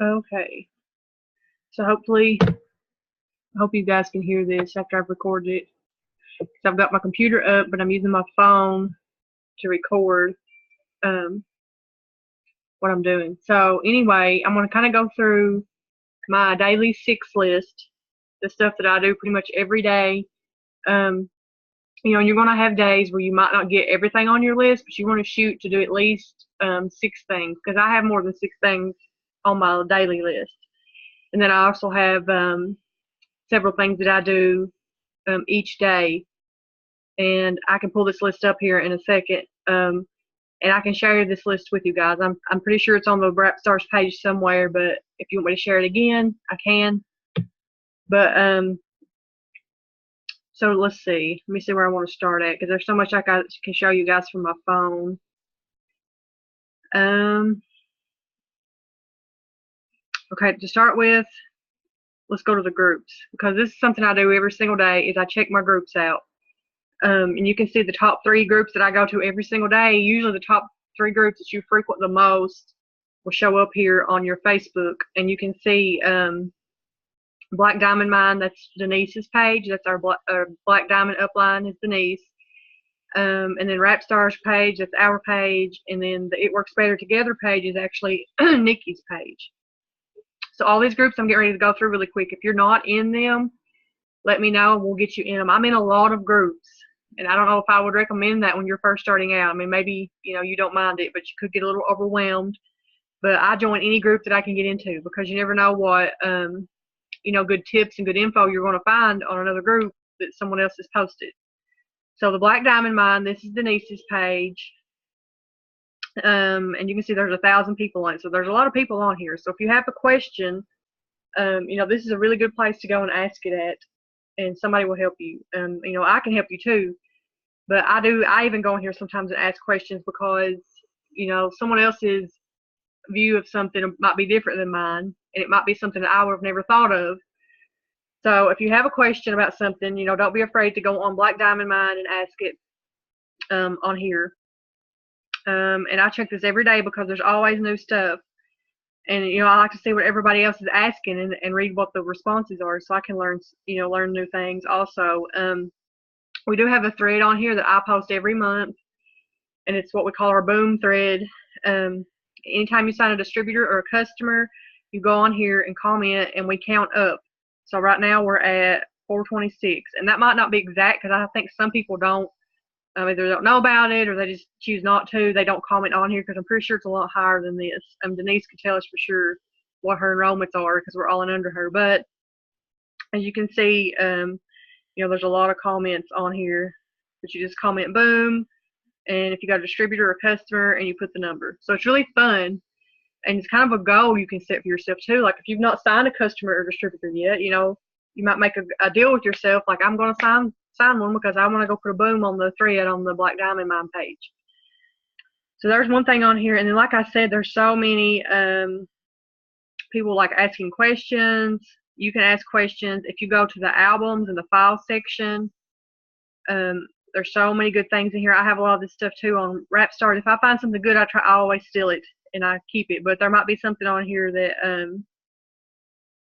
Okay. So hopefully, I hope you guys can hear this after I've recorded it. So I've got my computer up, but I'm using my phone to record um, what I'm doing. So anyway, I'm going to kind of go through my daily six list, the stuff that I do pretty much every day. Um, you're going to have days where you might not get everything on your list, but you want to shoot to do at least six things, because I have more than six things on my daily list. And then I also have several things that I do each day. And I can pull this list up here in a second. And I can share this list with you guys. I'm pretty sure it's on the Rap Stars page somewhere, but if you want me to share it again, I can. But so let's see. Let me see where I want to start at, because there's so much I can show you guys from my phone. Okay, to start with, let's go to the groups, because this is something I do every single day. Is I check my groups out. And you can see the top 3 groups that I go to every single day. Usually the top 3 groups that you frequent the most will show up here on your Facebook. And you can see Black Diamond Mine, that's Denise's page. That's our Black Diamond Upline is Denise. And then Rap Stars page, that's our page. And then the It Works Better Together page is actually Nikki's page. So all these groups I'm getting ready to go through really quick. If you're not in them, let me know and we'll get you in them. I'm in a lot of groups. And I don't know if I would recommend that when you're first starting out. I mean, maybe, you don't mind it, but you could get a little overwhelmed. But I join any group that I can get into, because you never know what, good tips and good info you're going to find on another group that someone else has posted. So the Black Diamond Mine, this is Denise's page. And you can see there's 1,000 people on it. So there's a lot of people on here. So if you have a question, this is a really good place to go and ask it at. And somebody will help you. I can help you too. But I even go in here sometimes and ask questions, because, someone else's view of something might be different than mine. And it might be something that I would have never thought of. So if you have a question about something, don't be afraid to go on Black Diamond Mine and ask it on here. And I check this every day, because there's always new stuff. And, I like to see what everybody else is asking and read what the responses are, so I can learn new things also. We do have a thread on here that I post every month, and it's what we call our boom thread. Anytime you sign a distributor or a customer, you go on here and comment, and we count up. So right now we're at 426, and that might not be exact, because I think some people don't, either don't know about it or they just choose not to. They don't comment on here, because I'm pretty sure it's a lot higher than this. Denise could tell us for sure what her enrollments are, because we're all in under her. But as you can see, there's a lot of comments on here, but you just comment boom, and if you got a distributor or customer, and you put the number. So it's really fun, and it's kind of a goal you can set for yourself too. Like if you've not signed a customer or distributor yet, you might make a deal with yourself, like I'm going to sign one, because I want to go put a boom on the thread on the Black Diamond Mine page. So there's one thing on here, and then like I said, there's so many people like asking questions. You can ask questions if you go to the albums and the file section. There's so many good things in here. I have a lot of this stuff too on Rap Stars. If I find something good, I always steal it and I keep it. But there might be something on here that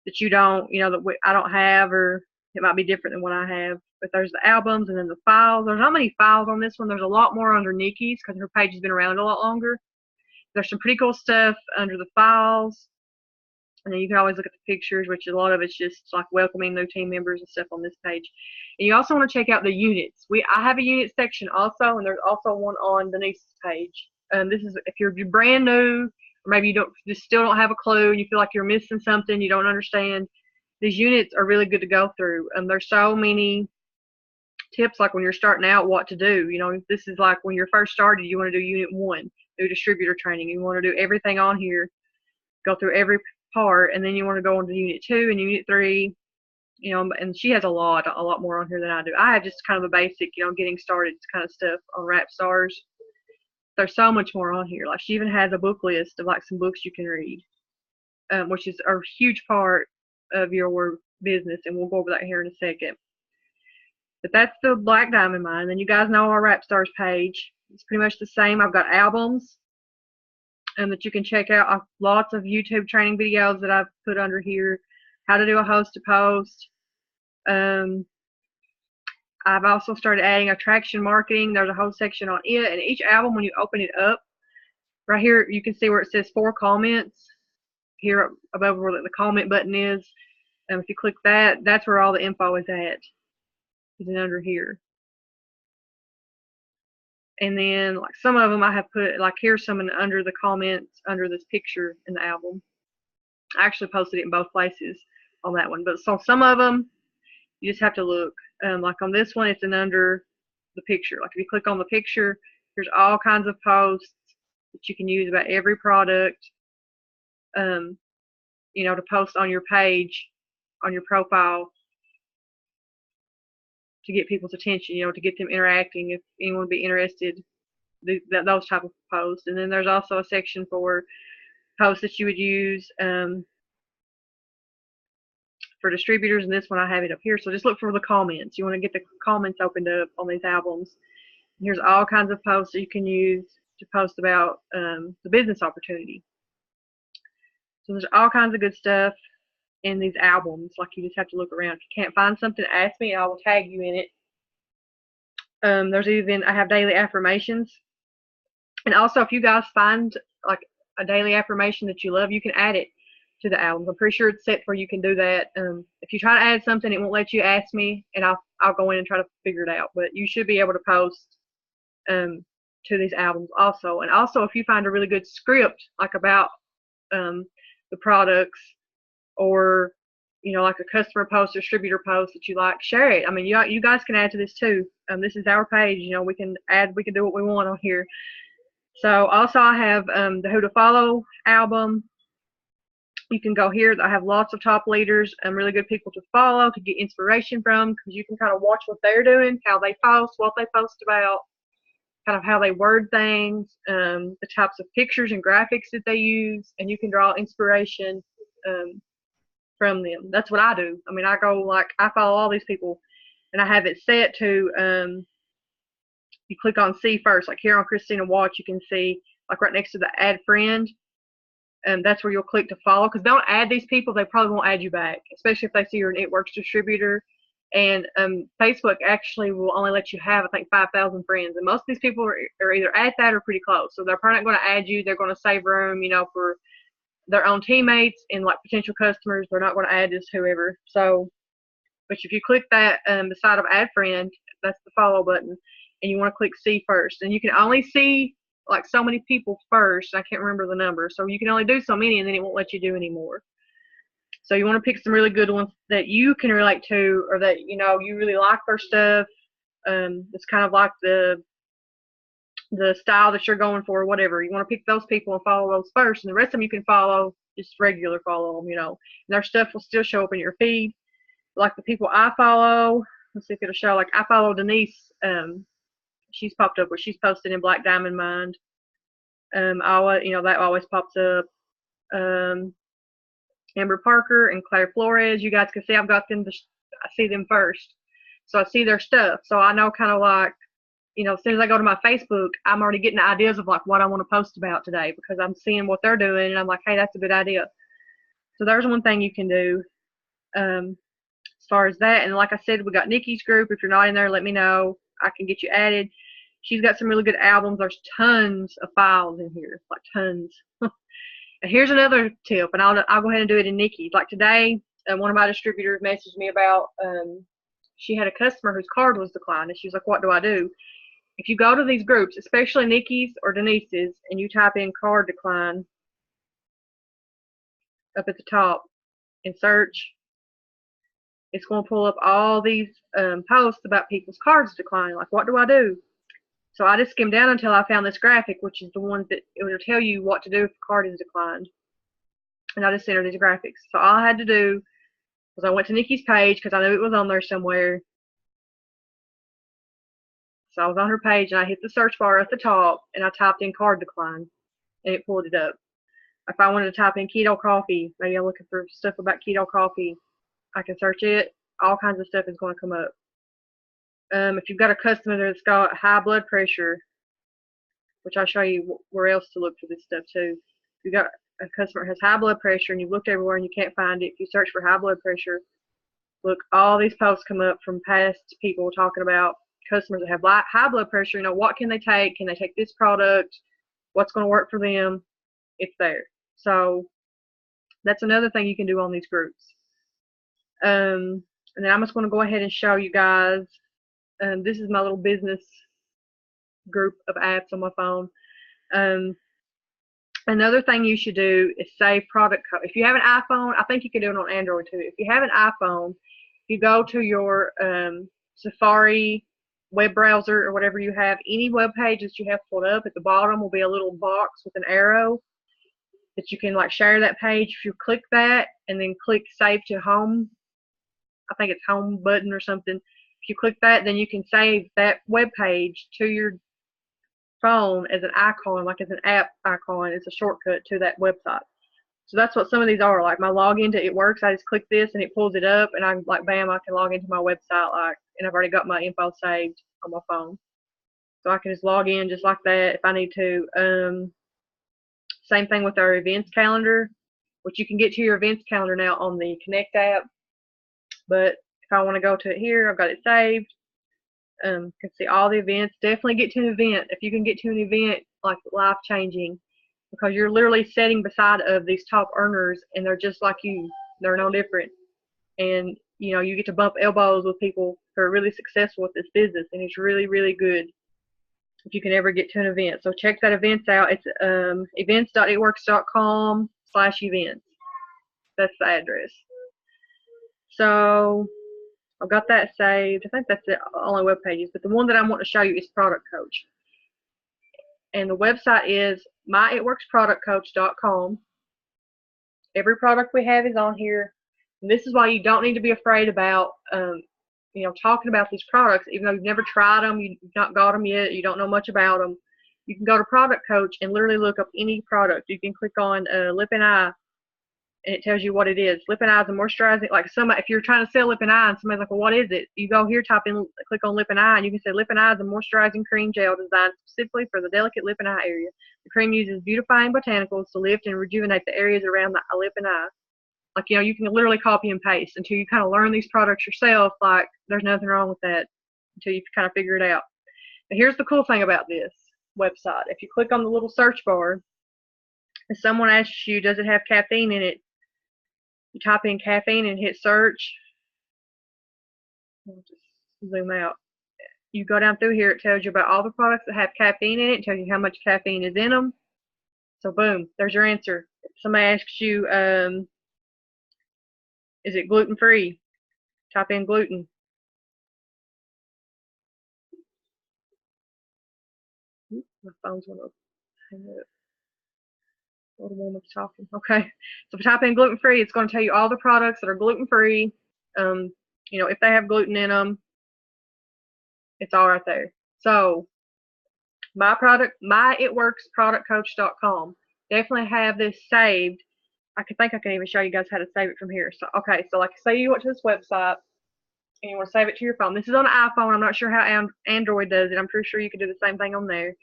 that you don't, that I don't have, or it might be different than what I have. But there's the albums, and then the files. There's not many files on this one. There's a lot more under Nikki's, because her page has been around a lot longer. There's some pretty cool stuff under the files. And then you can always look at the pictures, which a lot of it's just like welcoming new team members and stuff on this page. And you also want to check out the units. I have a unit section also, and there's also one on Denise's page. This is if you're brand new, or maybe you still don't have a clue, and you feel like you're missing something, you don't understand. These units are really good to go through. There's so many tips, like when you're starting out, what to do. This is like when you're first started, you want to do unit 1, do distributor training. You want to do everything on here, go through every part, and then you want to go on to unit 2 and unit 3. And she has a lot more on here than I do. I have just kind of a basic, getting started kind of stuff on Rap Stars. There's so much more on here. Like she even has a book list of like some books you can read, which is a huge part of your business, and we'll go over that here in a second. But that's the Black Diamond Mine. And then you guys know our Rap Stars page. It's pretty much the same. I've got albums. that you can check out. Lots of YouTube training videos that I've put under here. How to do a host to post. I've also started adding attraction marketing. There's a whole section on it. And each album, when you open it up, right here, you can see where it says 4 comments. Here above where the comment button is. If you click that, that's where all the info is at. Is under here. And then, like, some of them I have put, like, here's some under the comments under this picture in the album. I actually posted it in both places on that one. But so some of them, you just have to look. Like on this one, it's under the picture. Like if you click on the picture, there's all kinds of posts that you can use about every product, you know, to post on your page, on your profile, to get people's attention, you know, to get them interacting if anyone would be interested, those type of posts. And then there's also a section for posts that you would use for distributors, and this one I have it up here. So just look for the comments. You want to get the comments opened up on these albums. And here's all kinds of posts that you can use to post about the business opportunity. So there's all kinds of good stuff in these albums. Like, you just have to look around. If you can't find something, ask me and I will tag you in it. There's even, I have daily affirmations. And also, if you guys find like a daily affirmation that you love, you can add it to the albums. I'm pretty sure it's set where you can do that. If you try to add something, it won't let you. Ask me and I'll go in and try to figure it out. But you should be able to post to these albums also. And also, if you find a really good script, like about the products, or you know, like a customer post, distributor post that you like, share it. I mean, you guys can add to this too. This is our page. You know, we can add, we can do what we want on here. So also, I have the Who to Follow album. You can go here. I have lots of top leaders and really good people to follow, to get inspiration from, because you can kind of watch what they're doing, how they post, what they post about, kind of how they word things, the types of pictures and graphics that they use, and you can draw inspiration from them. That's what I do. I mean, I follow all these people, and I have it set to, you click on see first. Like here on Christina Watts, you can see, like right next to the add friend, that's where you'll click to follow, because don't add these people, they probably won't add you back, especially if they see you're an It Works distributor. And Facebook actually will only let you have, I think, 5,000 friends, and most of these people are either at that or pretty close, so they're probably not going to add you. They're going to save room, you know, for their own teammates and like potential customers. They're not going to add just whoever. So, but if you click that beside of add friend, that's the follow button, and you want to click see first, and you can only see like so many people first. I can't remember the number, so you can only do so many, and then it won't let you do any more. So you want to pick some really good ones that you can relate to, or that, you know, you really like their stuff. It's kind of like the style that you're going for, or whatever. You want to pick those people and follow those first, and the rest of them you can follow, just regular follow them, you know. And their stuff will still show up in your feed. Like the people I follow, let's see if it'll show. Like I follow Denise. She's popped up where she's posted in Black Diamond Mind. You know, that always pops up. Amber Parker and Claire Flores. You guys can see I've got them. I see them first, so I see their stuff. So I know kind of like, you know, as soon as I go to my Facebook, I'm already getting ideas of like what I want to post about today, because I'm seeing what they're doing and I'm like, hey, that's a good idea. So there's one thing you can do as far as that. And like I said, we got Nikki's group. If you're not in there, let me know. I can get you added. She's got some really good albums. There's tons of files in here, like tons. And here's another tip, and I'll go ahead and do it in Nikki's. Like today, one of my distributors messaged me about, she had a customer whose card was declined, and she was like, what do I do? If you go to these groups, especially Nikki's or Denise's, and you type in card decline up at the top and search, it's going to pull up all these posts about people's cards declining. Like, what do I do? So I just skimmed down until I found this graphic, which is the one that it will tell you what to do if the card is declined. And I just entered these graphics. So all I had to do was I went to Nikki's page, because I knew it was on there somewhere. So I was on her page, and I hit the search bar at the top, and I typed in card decline, and it pulled it up. If I wanted to type in keto coffee, maybe I'm looking for stuff about keto coffee, I can search it. All kinds of stuff is going to come up. If you've got a customer that's got high blood pressure, which I'll show you where else to look for this stuff too. If you got a customer has high blood pressure and you've looked everywhere and you can't find it, if you search for high blood pressure, look, all these posts come up from past people talking about customers that have high blood pressure. You know, what can they take? Can they take this product? What's going to work for them? It's there. So that's another thing you can do on these groups. And then I'm just going to go ahead and show you guys. This is my little business group of apps on my phone. Another thing you should do is save product code. If you have an iPhone, I think you can do it on Android too. If you have an iPhone, if you go to your Safari web browser or whatever you have, any web page that you have pulled up, at the bottom will be a little box with an arrow that you can like share that page. If you click that and then click save to home, I think it's home button or something. If you click that, then you can save that web page to your phone as an icon, like as an app icon. It's a shortcut to that website. So that's what some of these are. Like my login to It Works, I just click this and it pulls it up, and I'm like, bam, I can log into my website, like, and I've already got my info saved on my phone. So I can just log in just like that if I need to. Same thing with our events calendar, which you can get to your events calendar now on the Connect app. But if I want to go to it here, I've got it saved. You can see all the events. Definitely get to an event. If you can get to an event, like life-changing, because you're literally sitting beside of these top earners, and they're just like you. They're no different. And, you know, you get to bump elbows with people who are really successful with this business, and it's really, really good if you can ever get to an event. So check that events out. It's events.itworks.com/events. That's the address. So I've got that saved. I think that's the only web pages, but the one that I want to show you is Product Coach. And the website is myitworksproductcoach.com. Every product we have is on here. And this is why you don't need to be afraid about talking about these products, even though you've never tried them, you've not got them yet, you don't know much about them. You can go to Product Coach and literally look up any product. You can click on Lip and Eye, and it tells you what it is. Lip and Eye is a moisturizing, like if you're trying to sell Lip and Eye and somebody's like, well, what is it? You go here, click on Lip and Eye, and you can say Lip and Eye is a moisturizing cream gel designed specifically for the delicate lip and eye area. The cream uses beautifying botanicals to lift and rejuvenate the areas around the lip and eye. Like, you know, you can literally copy and paste until you kind of learn these products yourself. Like, there's nothing wrong with that until you kind of figure it out. But here's the cool thing about this website. If you click on the little search bar, if someone asks you, does it have caffeine in it? You type in caffeine and hit search. I'll just zoom out. You go down through here, it tells you about all the products that have caffeine in it. It tells you how much caffeine is in them. So boom, there's your answer. If somebody asks you, is it gluten-free? Type in gluten. My phone's going to hang up. The woman's talking. Okay. So if you type in gluten-free, it's going to tell you all the products that are gluten-free. If they have gluten in them, it's all right there. So myitworksproductcoach.com. Definitely have this saved. I think I can even show you guys how to save it from here. So, okay, so like say you went to this website and you want to save it to your phone. This is on an iPhone. I'm not sure how Android does it. I'm pretty sure you can do the same thing on there.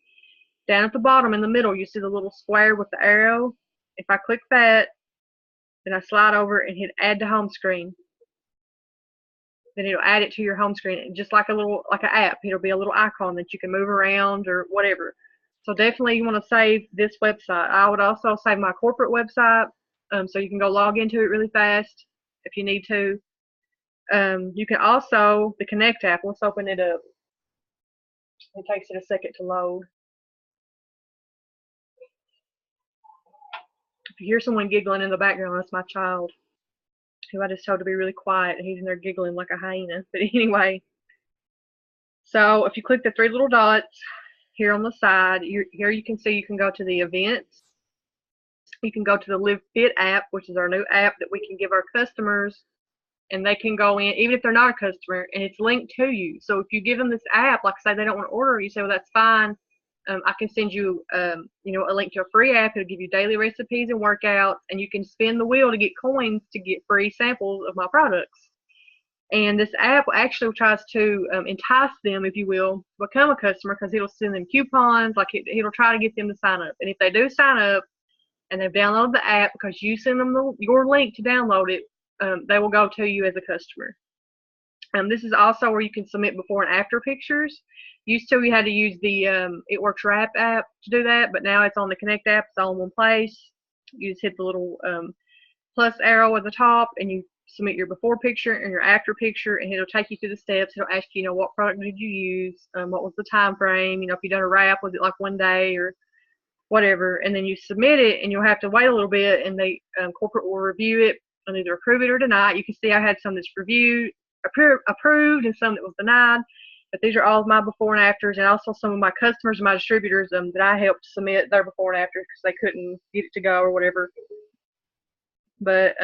Down at the bottom in the middle, you see the little square with the arrow. If I click that, then I slide over and hit add to home screen. Then it'll add it to your home screen, just like an app. It'll be a little icon that you can move around or whatever. So definitely you want to save this website. I would also save my corporate website, so you can go log into it really fast if you need to. You can also, the Connect app, let's open it up. It takes it a second to load. If you hear someone giggling in the background, that's my child, who I just told to be really quiet, and he's in there giggling like a hyena. But anyway, so if you click the three little dots here on the side, here you can see you can go to the events. You can go to the Live Fit app, which is our new app that we can give our customers, and they can go in, even if they're not a customer, and it's linked to you. So if you give them this app, like say they don't want to order, you say, well, that's fine. I can send you, a link to a free app. It'll give you daily recipes and workouts, and you can spin the wheel to get coins to get free samples of my products. And this app actually tries to entice them, if you will, to become a customer, because it'll send them coupons. Like it'll try to get them to sign up. And if they do sign up and they've downloaded the app because you send them your link to download it, they will go to you as a customer. This is also where you can submit before and after pictures. Used to, you had to use the It Works Wrap app to do that, but now it's on the Connect app. It's all in one place. You just hit the little plus arrow at the top, and you submit your before picture and your after picture, and it'll take you through the steps. It'll ask you, what product did you use, what was the time frame, if you done a wrap, was it like 1 day or whatever, and then you submit it, and you'll have to wait a little bit, and they corporate will review it and either approve it or deny it. You can see I had some that's approved and some that was denied, but these are all of my before and afters, and also some of my customers and my distributors that I helped submit their before and after because they couldn't get it to go or whatever. But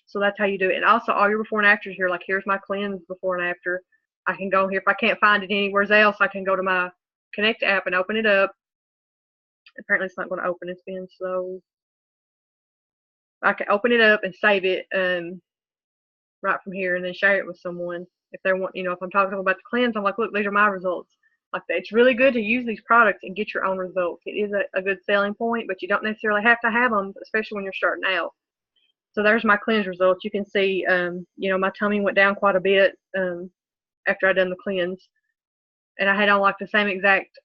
so that's how you do it. And also all your before and afters here, like here's my cleanse before and after. I can go here if I can't find it anywhere else. I can go to my Connect app and open it up. Apparently it's not going to open. It's being slow. I can open it up and save it right from here, and then share it with someone if they want. If I'm talking about the cleanse, I'm like, look, these are my results. Like that. It's really good to use these products and get your own results. It is a good selling point, but you don't necessarily have to have them, especially when you're starting out. So there's my cleanse results. You can see, my tummy went down quite a bit after I done the cleanse. And I had on like the same exact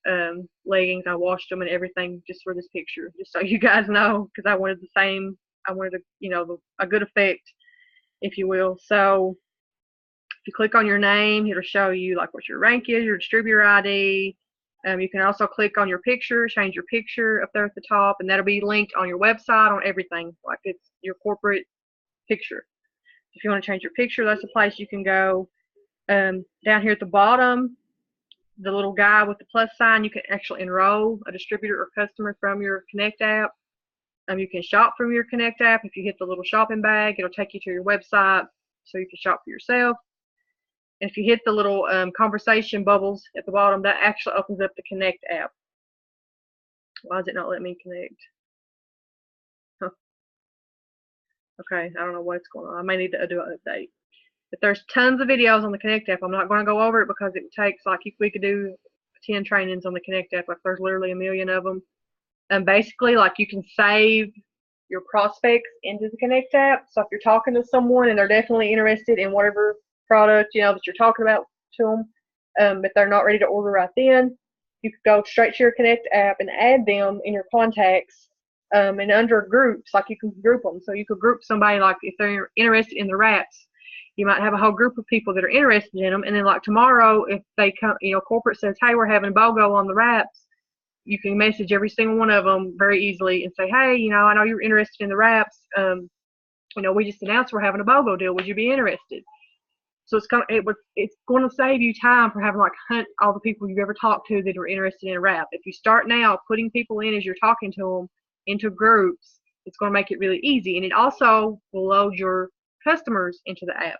leggings. I washed them and everything just for this picture, just so you guys know, because I wanted the same. I wanted a good effect, if you will. So if you click on your name, it'll show you like what your rank is, your distributor ID. You can also click on your picture, change your picture up there at the top, and that'll be linked on your website, on everything. Like it's your corporate picture. If you want to change your picture, that's the place you can go. Down here at the bottom, the little guy with the plus sign, you can actually enroll a distributor or customer from your Connect app. You can shop from your Connect app. If you hit the little shopping bag, it'll take you to your website so you can shop for yourself. And if you hit the little conversation bubbles at the bottom, that actually opens up the Connect app. Why is it not letting me connect? Huh. Okay, I don't know what's going on. I may need to do an update. But there's tons of videos on the Connect app. I'm not going to go over it because it takes, like, if we could do 10 trainings on the Connect app, like there's literally a million of them. And basically, like, you can save your prospects into the Connect app. So if you're talking to someone and they're definitely interested in whatever product that you're talking about to them, but they're not ready to order right then, you could go straight to your Connect app and add them in your contacts, and under groups, like you can group them. So you could group somebody, like if they're interested in the wraps, you might have a whole group of people that are interested in them, and then like tomorrow, if they come, corporate says, hey, we're having a BOGO on the wraps, you can message every single one of them very easily and say, hey, I know you're interested in the wraps. We just announced we're having a BOGO deal. Would you be interested? So it's going to save you time for having like hunt all the people you've ever talked to that are interested in a wrap. If you start now putting people in as you're talking to them into groups, it's going to make it really easy, and it also will load your customers into the app.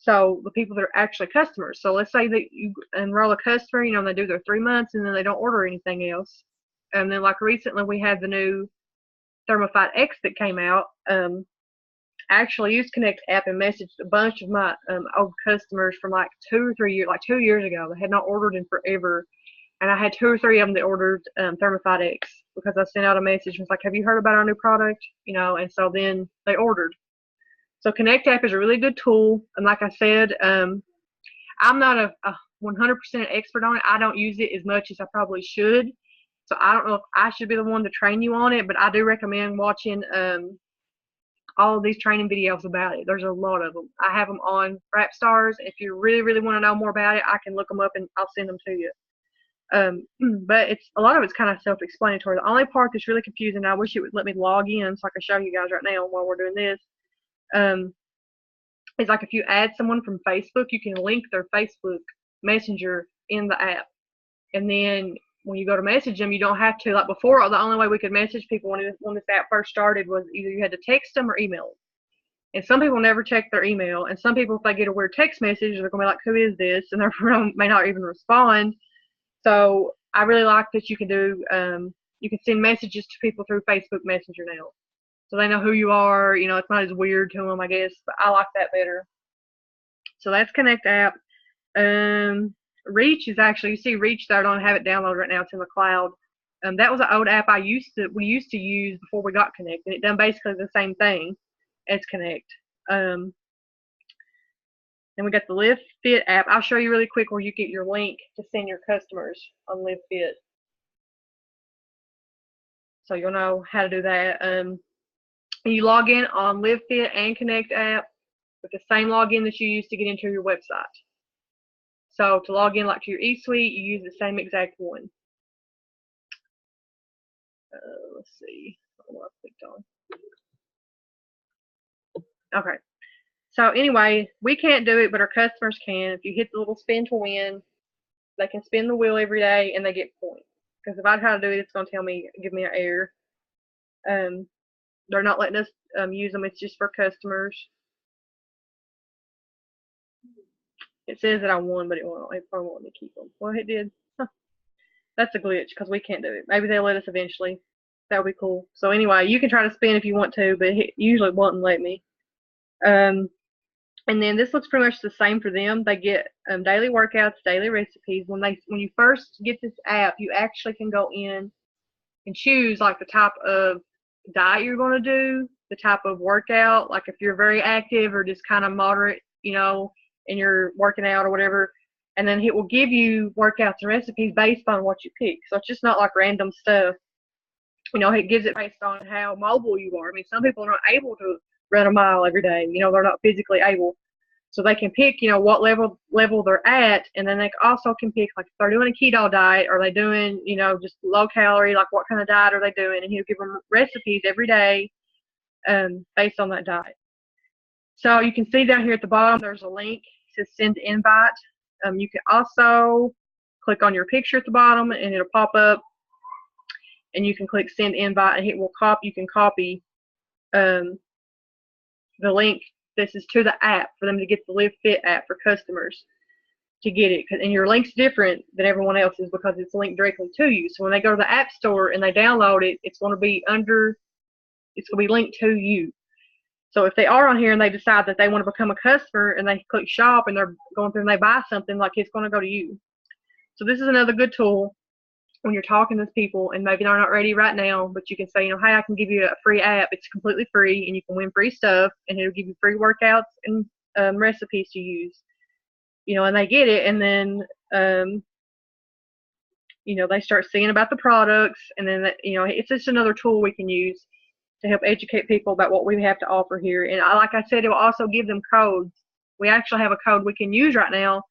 So the people that are actually customers. So let's say that you enroll a customer, and they do their 3 months and then they don't order anything else. And then like recently we had the new ThermoFight X that came out. I actually used Connect app and messaged a bunch of my old customers from like 2 or 3 years, like 2 years ago. They had not ordered in forever. And I had 2 or 3 of them that ordered ThermoFight X because I sent out a message and was like, have you heard about our new product? And so then they ordered. So Connect app is a really good tool, and like I said, I'm not a 100% expert on it. I don't use it as much as I probably should, so I don't know if I should be the one to train you on it, but I do recommend watching all of these training videos about it. There's a lot of them. I have them on WrapStars. If you really, really want to know more about it, I can look them up and I'll send them to you. But a lot of it's kind of self-explanatory. The only part that's really confusing, I wish it would let me log in so I can show you guys right now while we're doing this. It's like if you add someone from Facebook, you can link their Facebook Messenger in the app, and then when you go to message them, you don't have to, like before, the only way we could message people when this app first started was either you had to text them or email them. And some people never check their email, and some people, if they get a weird text message, they're gonna be like, who is this? And they may not even respond. So I really like that you can do you can send messages to people through Facebook Messenger now. So they know who you are, it's not as weird to them, I guess, but I like that better. So that's Connect app. Reach is actually, you see Reach there, I don't have it downloaded right now, it's in the cloud. That was an old app we used to use before we got Connect, and it done basically the same thing as Connect. Then we got the Live Fit app. I'll show you really quick where you get your link to send your customers on Live Fit, so you'll know how to do that. You log in on Live Fit and Connect app with the same login that you use to get into your website. So to log in like to your eSuite, you use the same exact one. Let's see what I clicked on. Okay. So anyway, we can't do it, but our customers can. If you hit the little spin to win, they can spin the wheel every day and they get points. Because if I try to do it, it's going to give me an error. They're not letting us use them. It's just for customers. It says that I won, but it probably won't let me keep them. Well, it did. Huh. That's a glitch because we can't do it. Maybe they'll let us eventually. That would be cool. So anyway, you can try to spin if you want to, but it usually won't let me. And then this looks pretty much the same for them. They get daily workouts, daily recipes. When you first get this app, you actually can go in and choose like the type of diet you're going to do, the type of workout, like if you're very active or just kind of moderate, and you're working out or whatever, and then it will give you workouts and recipes based on what you pick. So it's just not like random stuff. It gives it based on how mobile you are. I mean, some people are not able to run a mile every day. They're not physically able. So they can pick, what level they're at, and then they also can pick, like, if they're doing a keto diet, are they doing, just low calorie, like what kind of diet are they doing, and he'll give them recipes every day based on that diet. So you can see down here at the bottom, there's a link. It says send invite. You can also click on your picture at the bottom, and it'll pop up, and you can click send invite, and you can copy the link. This is to the app for them to get the Live Fit app for customers to get it. And your link's different than everyone else's because it's linked directly to you. So when they go to the app store and they download it, it's going to be linked to you. So if they are on here and they decide that they want to become a customer and they click shop and they're going through and they buy something, like, it's going to go to you. So this is another good tool when you're talking to people and maybe they're not ready right now, but you can say, hey, I can give you a free app. It's completely free and you can win free stuff, and it'll give you free workouts and recipes to use. And they get it, and then they start seeing about the products, and then it's just another tool we can use to help educate people about what we have to offer here. And like I said, it will also give them codes. We actually have a code we can use right now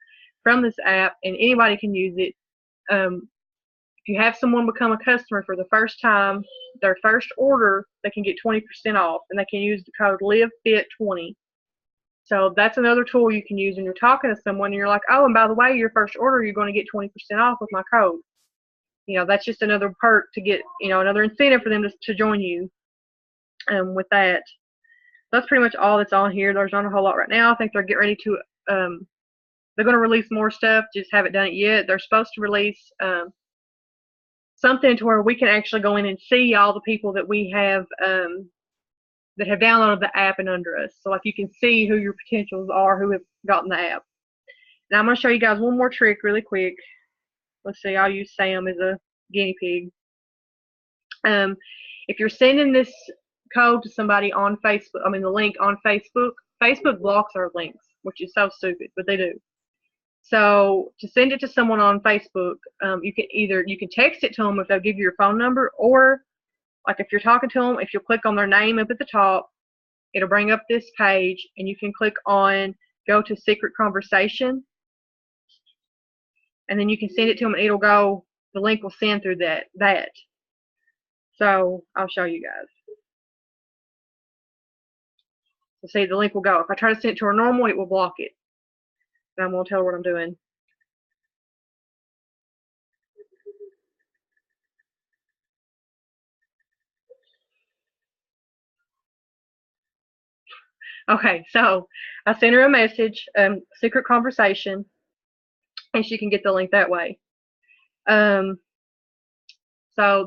from this app, and anybody can use it. If you have someone become a customer for the first time, their first order, they can get 20% off, and they can use the code LiveFit20. So that's another tool you can use when you're talking to someone and you're like, oh, and by the way, your first order, you're going to get 20% off with my code. That's just another perk to get, another incentive for them to join you with that. That's pretty much all that's on here. There's not a whole lot right now. I think they're getting ready to, they're going to release more stuff, just haven't done it yet. They're supposed to release something to where we can actually go in and see all the people that we have that have downloaded the app and under us. So like you can see who your potentials are who have gotten the app. Now I'm going to show you guys one more trick really quick. Let's see, I'll use Sam as a guinea pig. If you're sending this code to somebody on Facebook, the link on Facebook, Facebook blocks our links, which is so stupid, but they do. So to send it to someone on Facebook, you can text it to them if they'll give you your phone number, or like if you're talking to them, if you click on their name up at the top, it'll bring up this page, and you can click on go to secret conversation, and then you can send it to them, and the link will send through that. So I'll show you guys. So see, the link will go. If I try to send it to her normal, it will block it. And I'm going to tell her what I'm doing. Okay, so I sent her a message, secret conversation, and she can get the link that way. So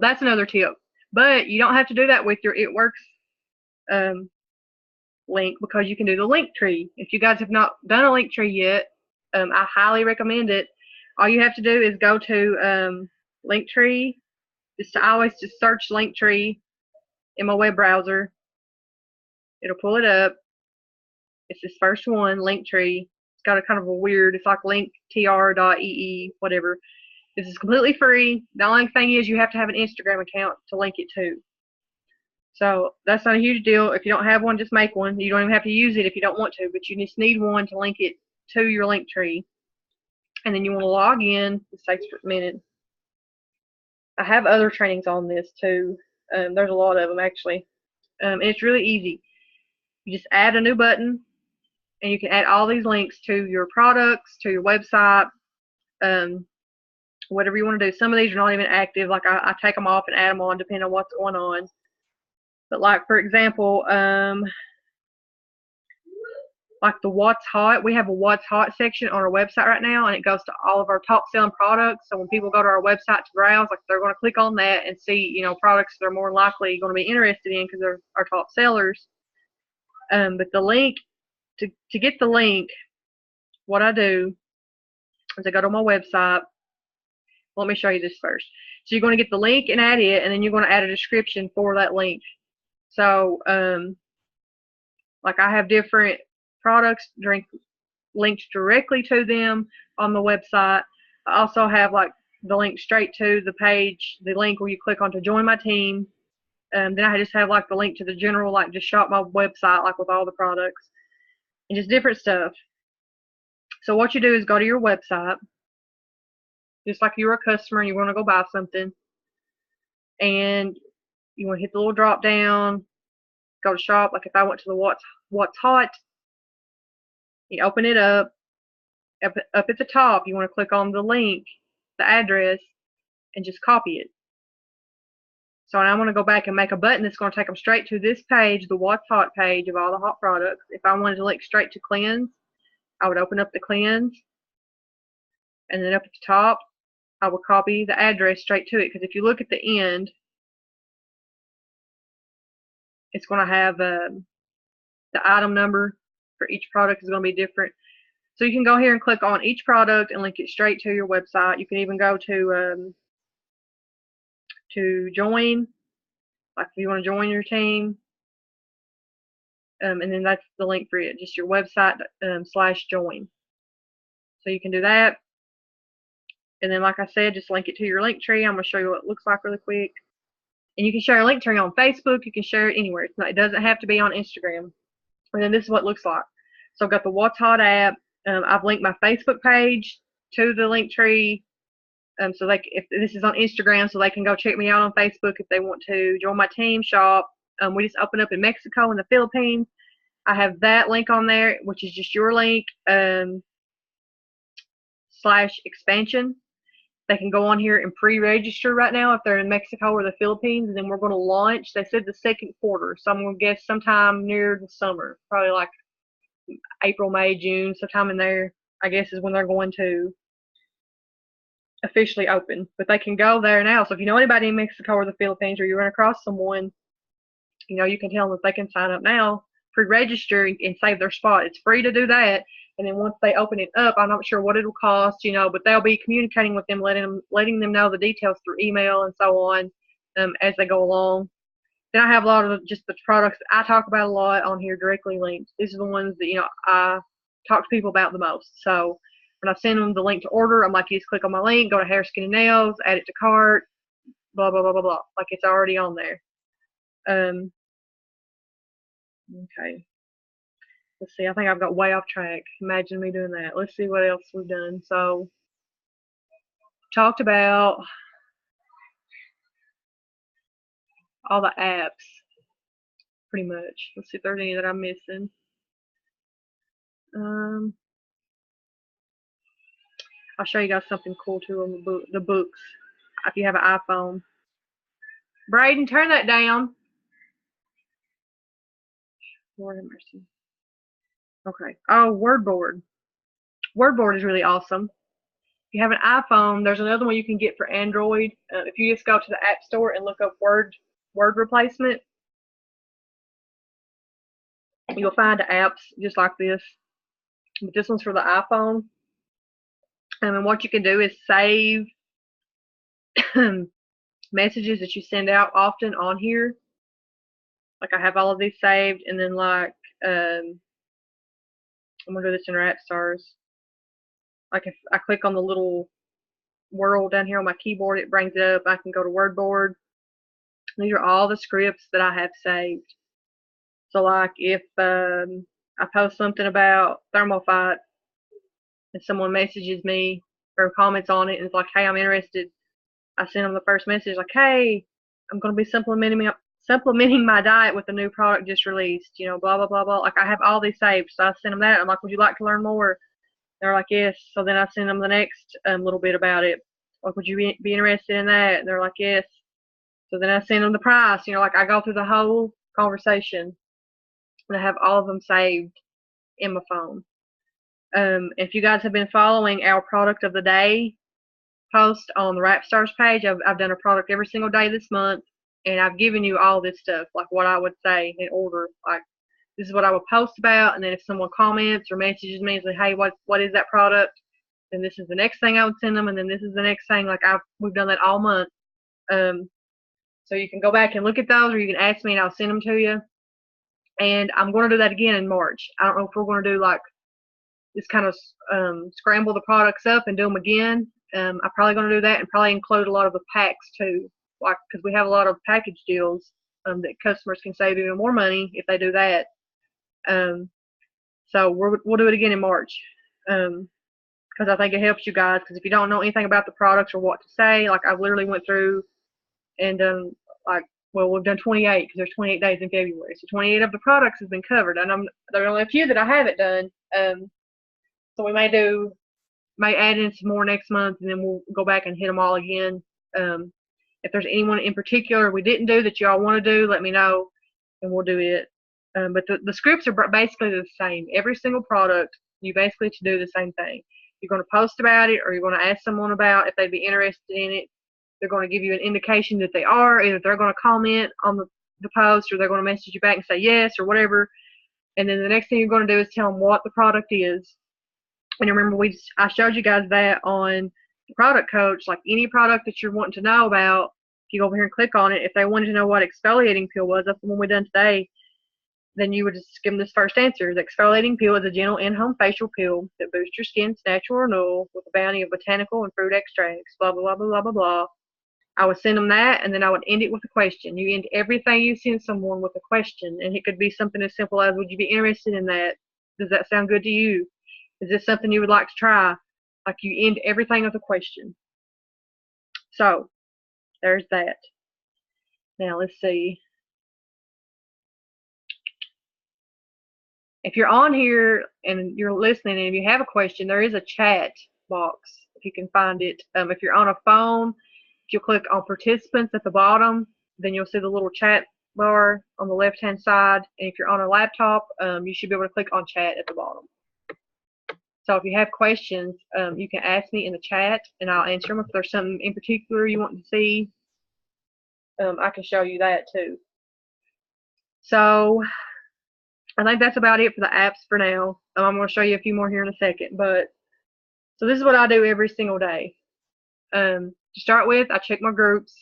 that's another tip. But you don't have to do that with it works link because you can do the link tree. If you guys have not done a link tree yet, I highly recommend it. All you have to do is go to Linktree. I always just search Linktree in my web browser. It'll pull it up. It's this first one, Linktree. It's got a kind of a weird, it's like linktr.ee, whatever. This is completely free. The only thing is you have to have an Instagram account to link it to. So that's not a huge deal. If you don't have one, just make one. You don't even have to use it if you don't want to, but you just need one to link it to your Linktree. And then you want to log in. This takes a minute. I have other trainings on this too. There's a lot of them actually. And it's really easy. You just add a new button, and you can add all these links to your products, to your website, whatever you want to do. Some of these are not even active. Like I take them off and add them on depending on what's going on. But like for example, like the What's Hot, we have a What's Hot section on our website right now, and it goes to all of our top selling products. So when people go to our website to browse, like they're going to click on that and see, you know, products they're more likely going to be interested in because they're our top sellers. But the link, to get the link, what I do is I go to my website. Let me show you this first. So you're going to get the link and add it, and then you're going to add a description for that link. So, like I have different products linked directly to them on the website. I also have like the link straight to the page, the link where you click on to join my team. Then I just have like the link to the general, like just shop my website, like with all the products and just different stuff. So what you do is go to your website, just like you're a customer and you want to go buy something, and you want to hit the little drop down, go to shop. Like if I went to the What's Hot, you open it up. Up at the top, you want to click on the link, the address, and just copy it. So now I'm going to go back and make a button that's going to take them straight to this page, the What's Hot page of all the hot products. If I wanted to link straight to cleanse, I would open up the cleanse, and then up at the top, I will copy the address straight to it. Because if you look at the end, it's going to have the item number for each product is going to be different. So you can go here and click on each product and link it straight to your website. You can even go to join, like if you want to join your team, and then that's the link for it, just your website /join. So you can do that, and then like I said, just link it to your link tree. I'm going to show you what it looks like really quick. And you can share a link tree on Facebook. You can share it anywhere. It doesn't have to be on Instagram. And then this is what it looks like. So I've got the What's Hot app. I've linked my Facebook page to the link tree. So if this is on Instagram, so they can go check me out on Facebook if they want to join my team shop. We just opened up in Mexico and the Philippines. I have that link on there, which is just your link /expansion. They can go on here and pre-register right now if they're in Mexico or the Philippines, and then we're going to launch. They said the second quarter, so I'm going to guess sometime near the summer, probably like April, May, June, sometime in there, I guess is when they're going to officially open. But they can go there now. So if you know anybody in Mexico or the Philippines, or you run across someone, you know, you can tell them that they can sign up now, pre-register, and save their spot. It's free to do that. And then once they open it up, I'm not sure what it'll cost, you know, but they'll be communicating with them, letting them know the details through email and so on as they go along. Then I have a lot of just the products that I talk about a lot on here directly linked. These are the ones that, you know, I talk to people about the most. So when I send them the link to order, I'm like, you just click on my link, go to hair, skin, and nails, add it to cart, blah, blah, blah, blah, blah. Like it's already on there. Okay. Let's see. I think I've got way off track. Imagine me doing that. Let's see what else we've done. So talked about all the apps pretty much. Let's see if there's any that I'm missing. I'll show you guys something cool too on the books if you have an iPhone. Braden, turn that down. Lord have mercy. Okay. Oh, WordBoard. WordBoard is really awesome. If you have an iPhone, there's another one you can get for Android. If you just go to the App Store and look up word replacement, You'll find apps just like this, but this one's for the iPhone. And what you can do is save messages that you send out often on here. Like I have all of these saved, and then like I'm gonna do this in RapStars. Like if I click on the little world down here on my keyboard, it brings it up. I can go to WordBoard. These are all the scripts that I have saved. So like if I post something about Thermofite and someone messages me or comments on it and it's like, hey, I'm interested, I send them the first message like, hey, I'm going to be supplementing my diet with a new product just released, you know, blah, blah, blah, blah. Like I have all these saved. So I send them that. I'm like, would you like to learn more? They're like, yes. So then I send them the next little bit about it. Like, would you be interested in that? And they're like, yes. So then I send them the price. You know, like I go through the whole conversation and I have all of them saved in my phone. If you guys have been following our product of the day post on the RapStars page, I've done a product every single day this month, and I've given you all this stuff, like what I would say in order. Like this is what I would post about, and then if someone comments or messages me and say, hey, what is that product? Then this is the next thing I would send them, and then this is the next thing. Like we've done that all month. So you can go back and look at those, or you can ask me and I'll send them to you. And I'm going to do that again in March. I don't know if we're going to do like just kind of scramble the products up and do them again. I'm probably going to do that and probably include a lot of the packs too, like because we have a lot of package deals that customers can save even more money if they do that. So we'll do it again in March because I think it helps you guys. Because if you don't know anything about the products or what to say, like I literally went through and done like, well, we've done 28 because there's 28 days in February, so 28 of the products has been covered, and there are only a few that I haven't done. So we may add in some more next month, and then we'll go back and hit them all again. If there's anyone in particular we didn't do that y'all want to do, let me know, and we'll do it. But the scripts are basically the same. Every single product, you basically to do the same thing. You're going to post about it, or you're going to ask someone about if they'd be interested in it. They're going to give you an indication that they are. Either they're going to comment on the post, or they're going to message you back and say yes or whatever. And then the next thing you're going to do is tell them what the product is. And remember, I showed you guys that on the product coach. Like any product that you're wanting to know about, if you go over here and click on it, if they wanted to know what exfoliating peel was, that's the one we done today, then you would just give them this first answer. The exfoliating peel is a gentle in-home facial peel that boosts your skin's natural renewal with a bounty of botanical and fruit extracts, blah, blah, blah, blah, blah, blah, blah. I would send them that, and then I would end it with a question. You end everything you send someone with a question, and it could be something as simple as, would you be interested in that? Does that sound good to you? Is this something you would like to try? Like you end everything with a question. So there's that. Now let's see. If you're on here and you're listening and if you have a question, there is a chat box if you can find it. If you're on a phone, if you click on participants at the bottom, then you'll see the little chat bar on the left hand side. And if you're on a laptop, you should be able to click on chat at the bottom. So if you have questions, you can ask me in the chat and I'll answer them. If there's something in particular you want to see, I can show you that too. So I think that's about it for the apps for now. I'm going to show you a few more here in a second. But so this is what I do every single day. To start with, I check my groups.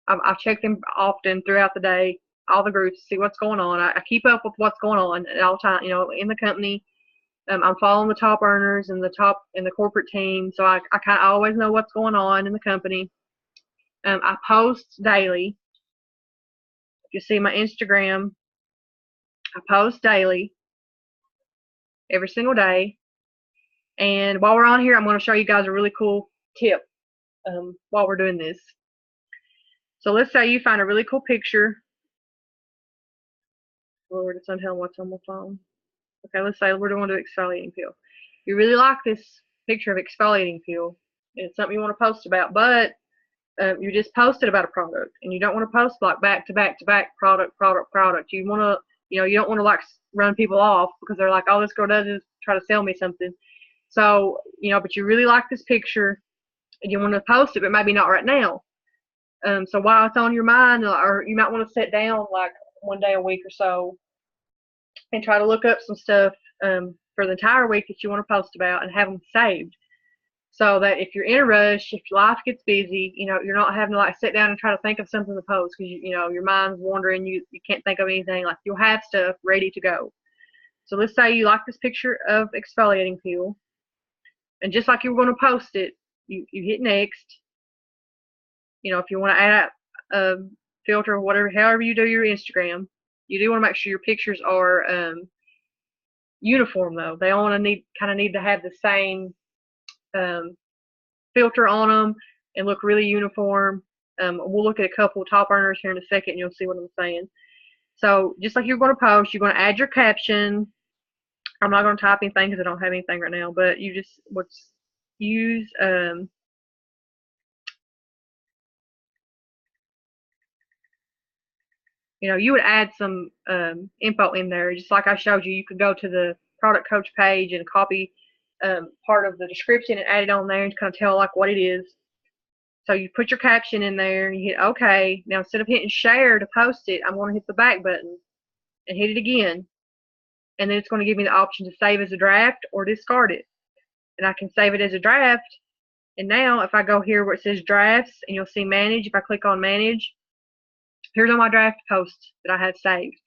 I check them often throughout the day, all the groups, see what's going on. I keep up with what's going on at all time, in the company. I'm following the top earners and the corporate team, so I kind of always know what's going on in the company. I post daily. If you see my Instagram, I post daily, every single day. And while we're on here, I'm going to show you guys a really cool tip while we're doing this. So let's say you find a really cool picture. Lord, it's untelling what's on my phone. Okay, let's say we're going to do exfoliating peel. You really like this picture of exfoliating peel, and it's something you want to post about, but you just posted about a product, and you don't want to post like back to back to back product. You want to, you don't want to like run people off because they're like, oh, this girl does is try to sell me something. So, but you really like this picture, and you want to post it, but maybe not right now. So while it's on your mind, or you might want to sit down like one day a week or so and try to look up some stuff for the entire week that you want to post about and have them saved. So that if you're in a rush, if life gets busy, you're not having to like sit down and try to think of something to post because your mind's wandering, you can't think of anything. Like you'll have stuff ready to go. So let's say you like this picture of exfoliating peel, and just like you're going to post it, you hit next. If you want to add a filter or whatever, however you do your Instagram, you do want to make sure your pictures are uniform though. They all need to have the same filter on them and look really uniform. We'll look at a couple of top earners here in a second and you'll see what I'm saying. So just like you're going to post, you're going to add your caption. I'm not going to type anything because I don't have anything right now, but you just use you would add some info in there. Just like I showed you, you could go to the product coach page and copy part of the description and add it on there and kind of tell like what it is. So you put your caption in there and you hit OK. Now instead of hitting share to post it, I'm going to hit the back button and hit it again. And then it's going to give me the option to save as a draft or discard it. And I can save it as a draft. And now if I go here where it says drafts and you'll see manage, if I click on manage, here's all my draft posts that I have saved.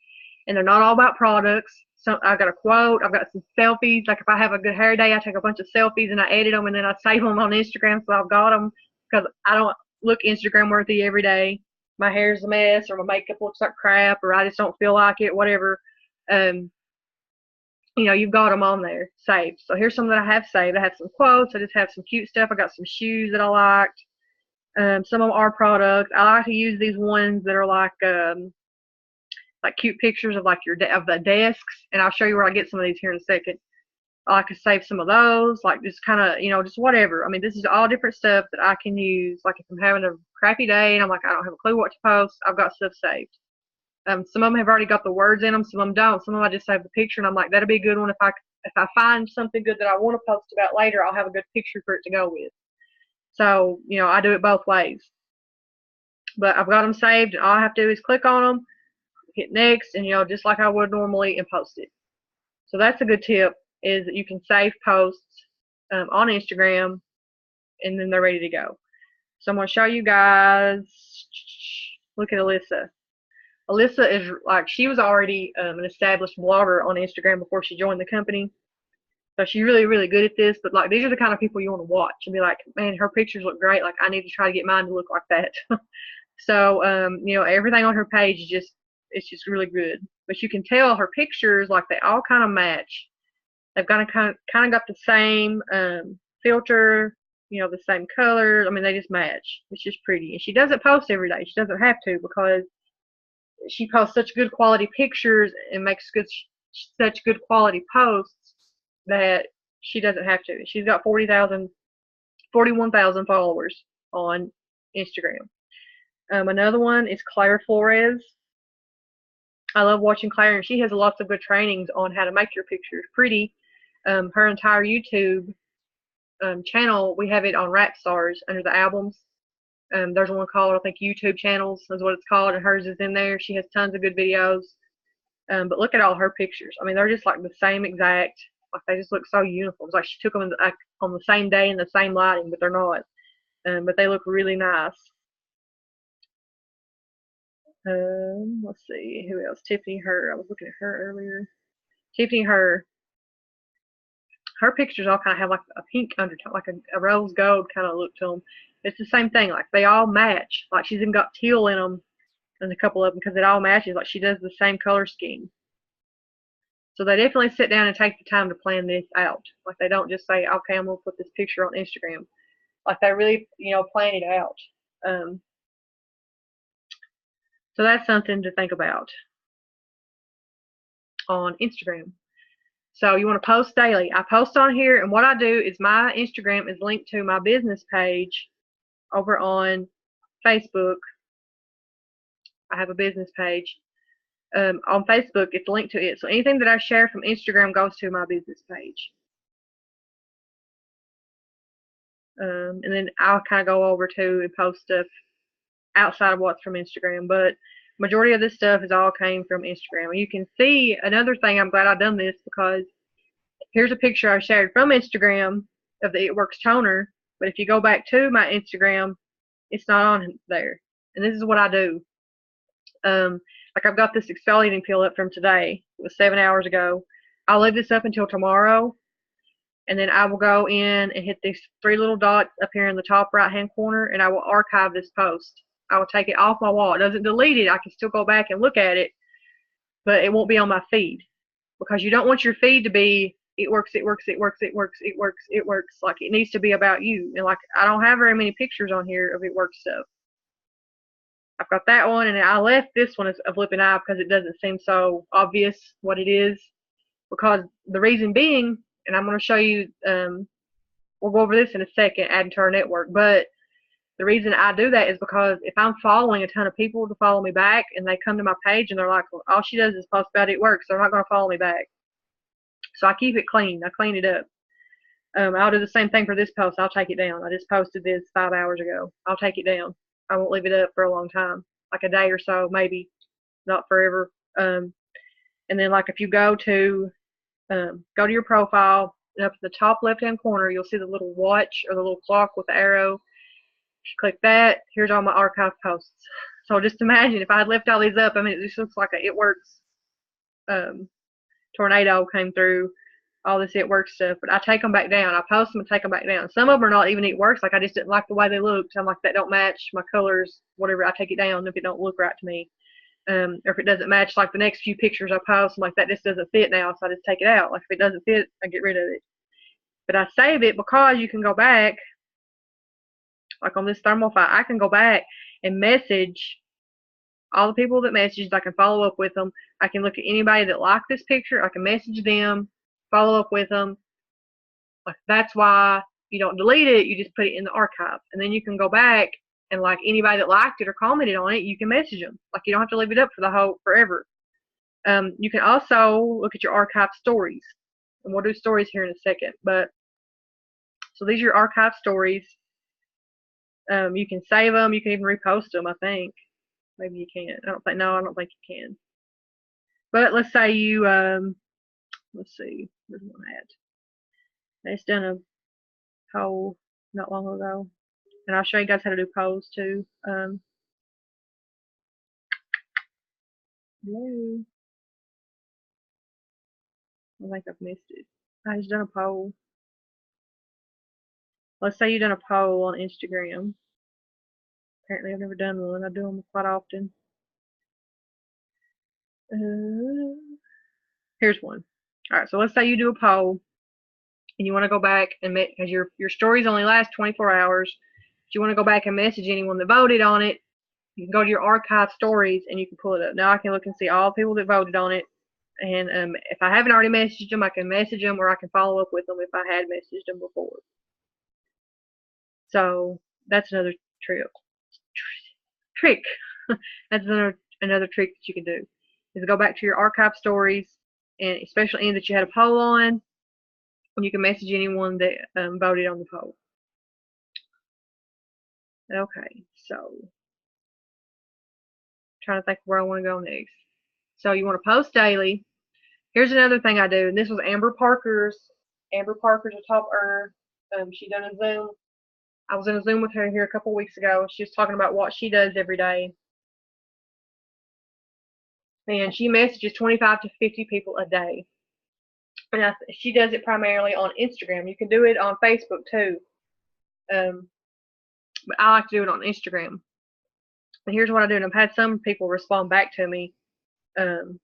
And they're not all about products. So I've got a quote, I've got some selfies. Like if I have a good hair day, I take a bunch of selfies and I edit them and then I save them on Instagram so I've got them because I don't look Instagram worthy every day. My hair's a mess or my makeup looks like crap or I just don't feel like it, whatever. You've got them on there saved. So here's some that I have saved. I have some quotes. I just have some cute stuff. I got some shoes that I liked. Some of them are products. I like to use these ones that are like cute pictures of like of the desks, and I'll show you where I get some of these here in a second. I like to save some of those, like just kind of just whatever. I mean, this is all different stuff that I can use. Like if I'm having a crappy day and I'm like I don't have a clue what to post, I've got stuff saved. Some of them have already got the words in them, some of them don't. Some of them I just save the picture, and I'm like that'll be a good one if I find something good that I want to post about later. I'll have a good picture for it to go with. So I do it both ways. But I've got them saved, and all I have to do is click on them, hit next, and just like I would normally, and post it. So that's a good tip, is that you can save posts on Instagram, and then they're ready to go. So I'm going to show you guys. Look at Alyssa. Alyssa is she was already an established blogger on Instagram before she joined the company. So she's really, really good at this. But these are the kind of people you want to watch and be like, man, her pictures look great. Like I need to try to get mine to look like that. So everything on her page is it's just really good. But you can tell her pictures they all kind of match. They've got kind of got the same filter, the same colors. I mean, they just match. It's just pretty. And she doesn't post every day. She doesn't have to because she posts such good quality pictures and makes such good quality posts that she doesn't have to. She's got 41,000 followers on Instagram. Another one is Claire Flores. I love watching Claire, and she has lots of good trainings on how to make your pictures pretty. Her entire YouTube channel, we have it on Rap Stars under the albums. There's one called, I think, YouTube Channels is what it's called, and hers is in there. She has tons of good videos. But look at all her pictures. I mean, they're just the same exact. They just look so uniform. It's like she took them on the same day in the same lighting, but they're not. But they look really nice. Let's see, who else? Tiffany Her. I was looking at her earlier. Tiffany Her. Her pictures all kind of have a pink undertone, a rose gold kind of look to them. It's the same thing. They all match. She's even got teal in them, and a couple of them because it all matches. She does the same color scheme. So they definitely sit down and take the time to plan this out. They don't just say, okay, I'm gonna put this picture on Instagram. They really, plan it out. So that's something to think about on Instagram. So you want to post daily. I post on here, and what I do is my Instagram is linked to my business page over on Facebook. I have a business page. On Facebook, it's linked to it. So anything that I share from Instagram goes to my business page. And then I'll kind of go over to and post stuff outside of what's from Instagram. But Majority of this stuff is all came from Instagram. And you can see another thing. I'm glad I've done this because here's a picture I shared from Instagram of the It Works toner. But if you go back to my Instagram, it's not on there. And this is what I do. Like I've got this exfoliating peel up from today. It was 7 hours ago. I'll leave this up until tomorrow, and then I will go in and hit these three little dots up here in the top right hand corner, and I will archive this post. I will take it off my wall. It doesn't delete it. I can still go back and look at it, but it won't be on my feed, because you don't want your feed to be it works, it works, it works, it works, it works, it works. Like it needs to be about you. And like I don't have very many pictures on here of It Works stuff. I've got that one, and I left this one as a flipping eye because it doesn't seem so obvious what it is. Because the reason being, and I'm going to show you, we'll go over this in a second, adding to our network, but the reason I do that is because if I'm following a ton of people to follow me back, and they come to my page and they're like, well, all she does is post about It Works, they're not going to follow me back. So I keep it clean. I clean it up. I'll do the same thing for this post. I'll take it down. I just posted this 5 hours ago. I'll take it down. I won't leave it up for a long time, like a day or so, maybe, not forever. And then like if you go to your profile, and up in the top left hand corner you'll see the little watch or the little clock with the arrow. If you click that, here's all my archive posts. So just imagine if I had left all these up, I mean, it just looks like a It Works tornado came through all this It Works stuff. But I take them back down. I post them and take them back down. Some of them are not even It Works. Like I just didn't like the way they looked. I'm like, that don't match my colors, whatever. I take it down if it don't look right to me. Or if it doesn't match like the next few pictures I post, I'm like, that just doesn't fit now, so I just take it out. Like if it doesn't fit, I get rid of it. But I save it because you can go back, like on this thermal file, I can go back and message all the people that messaged. I can follow up with them. I can look at anybody that liked this picture. I can message them, follow up with them. Like that's why you don't delete it. You just put it in the archive, and then you can go back and like anybody that liked it or commented on it, you can message them. Like you don't have to leave it up for the whole forever. You can also look at your archive stories, and we'll do stories here in a second. But so these are your archive stories. You can save them. You can even repost them. I think maybe you can. I don't think. No, I don't think you can. But let's say you let's see, where's one at? I just done a poll not long ago, and I'll show you guys how to do polls too. Hello. I think I've missed it. I just done a poll. Let's say you've done a poll on Instagram. Apparently I've never done one. I do them quite often. Here's one. Alright, so let's say you do a poll and you want to go back and because your stories only last 24 hours. If you want to go back and message anyone that voted on it, you can go to your archive stories and you can pull it up. Now I can look and see all the people that voted on it. And if I haven't already messaged them, I can message them, or I can follow up with them if I had messaged them before. So that's another trick. That's another trick that you can do, is go back to your archive stories, and especially any that you had a poll on, and you can message anyone that voted on the poll. Okay, so trying to think where I want to go next. So you want to post daily. Here's another thing I do, and this was Amber Parker's. Amber Parker's a top earner. She done a Zoom. I was in a Zoom with her here a couple weeks ago. She was talking about what she does every day. And she messages 25 to 50 people a day. And she does it primarily on Instagram. You can do it on Facebook too. But I like to do it on Instagram. And here's what I do. And I've had some people respond back to me from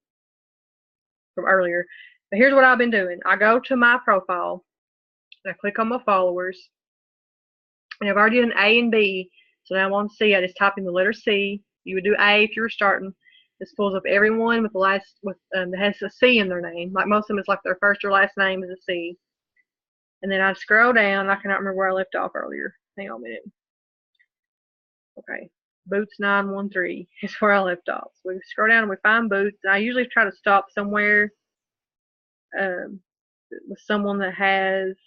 earlier. But here's what I've been doing. I go to my profile and I click on my followers. And I've already done A and B. So now I'm on C. I just type in the letter C. You would do A if you were starting. This pulls up everyone with the last that has a C in their name. Like most of them, it's like their first or last name is a C. And then I scroll down. I cannot remember where I left off earlier. Hang on a minute. Okay, Boots 913 is where I left off. So we scroll down and we find Boots. I usually try to stop somewhere with someone that has. Let's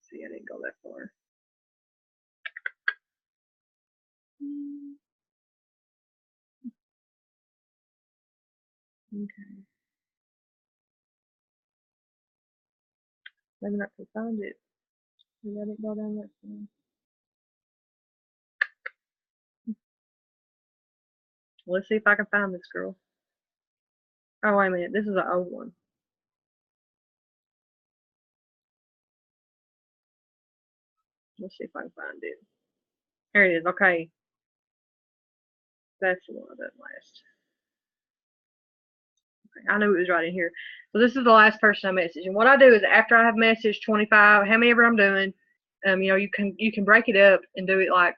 see, I didn't go that far. Okay. Maybe not to find it. Maybe I didn't go down that far. Let's see if I can find this girl. Oh, wait a minute. This is an old one. Let's see if I can find it. Here it is. Okay. That's the one that doesn't last. Okay. I knew it was right in here. So this is the last person I messaged. And what I do is after I have messaged 25, how many ever I'm doing, you can break it up and do it like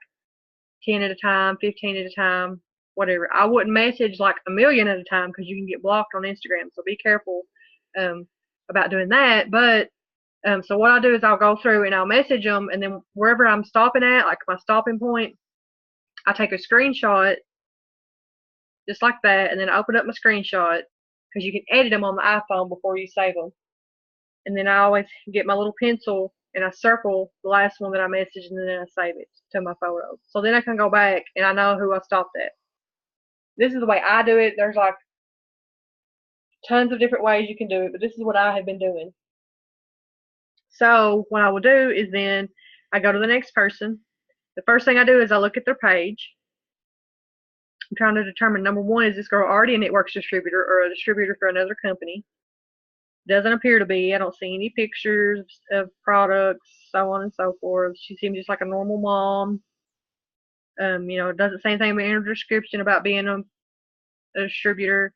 10 at a time, 15 at a time, whatever. I wouldn't message like a million at a time because you can get blocked on Instagram. So be careful about doing that. But so what I'll do is I'll go through and I'll message them, and then wherever I'm stopping at, like my stopping point, I take a screenshot just like that, and then I open up my screenshot because you can edit them on the iPhone before you save them. And then I always get my little pencil and I circle the last one that I messaged, and then I save it to my photos. So then I can go back and I know who I stopped at. This is the way I do it. There's like tons of different ways you can do it, but this is what I have been doing. So what I will do is then I go to the next person. The first thing I do is I look at their page. I'm trying to determine, number one, is this girl already a Networks distributor or a distributor for another company? Doesn't appear to be. I don't see any pictures of products, so on and so forth. She seems just like a normal mom. It doesn't say anything in her description about being a distributor,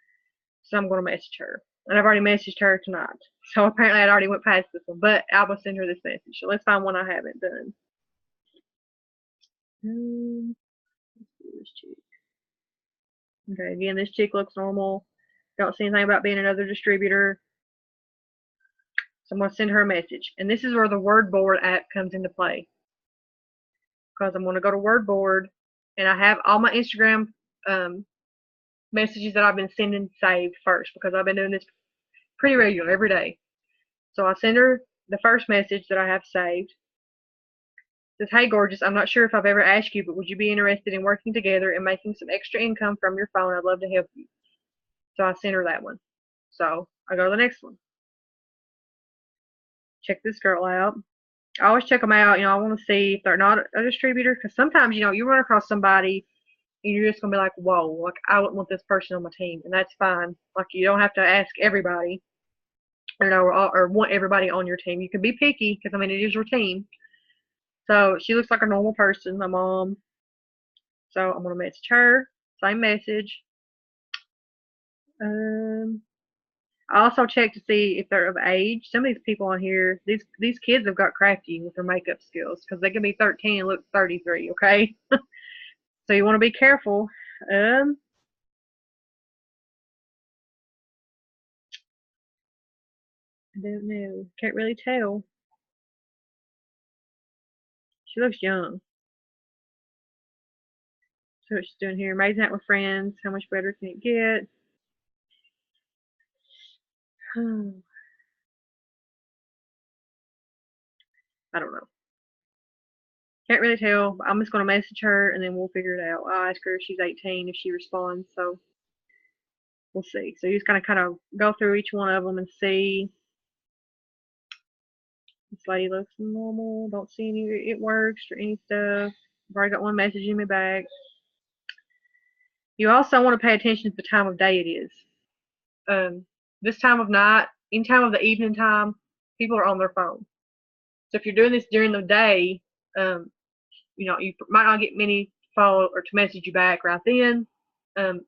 so I'm going to message her. And I've already messaged her tonight. So apparently I'd already went past this one, but I will send her this message. So let's find one I haven't done. Let's see this chick. Okay, again, this chick looks normal. Don't see anything about being another distributor. So I'm going to send her a message. And this is where the WordBoard app comes into play. Because I'm going to go to WordBoard, and I have all my Instagram messages that I've been sending saved first, because I've been doing this pretty regular every day. So I send her the first message that I have saved. It says, "Hey, gorgeous, I'm not sure if I've ever asked you, but would you be interested in working together and making some extra income from your phone? I'd love to help you." So I sent her that one. So I go to the next one. Check this girl out. I always check them out. I want to see if they're not a distributor, because sometimes, you run across somebody and you're just going to be like, whoa, like I wouldn't want this person on my team, and that's fine. Like, you don't have to ask everybody, or want everybody on your team. You can be picky, because, it is your team. So she looks like a normal person, my mom. So I'm going to message her, same message. I also check to see if they're of age. Some of these people on here, these kids have got crafty with their makeup skills, because they can be 13 and look 33, okay? So you want to be careful. I don't know. Can't really tell. She looks young. So what she's doing here, amazing out with friends. How much better can it get? I don't know. Can't really tell. I'm just going to message her, and then we'll figure it out. I'll ask her if she's 18, if she responds. So we'll see. So you're just going to kind of go through each one of them and see. This lady looks normal. Don't see any it works or any stuff. I've already got one messaging me back. You also want to pay attention to the time of day it is. This time of night, any time of the evening time, people are on their phone. So if you're doing this during the day, you might not get many follow or to message you back right then. And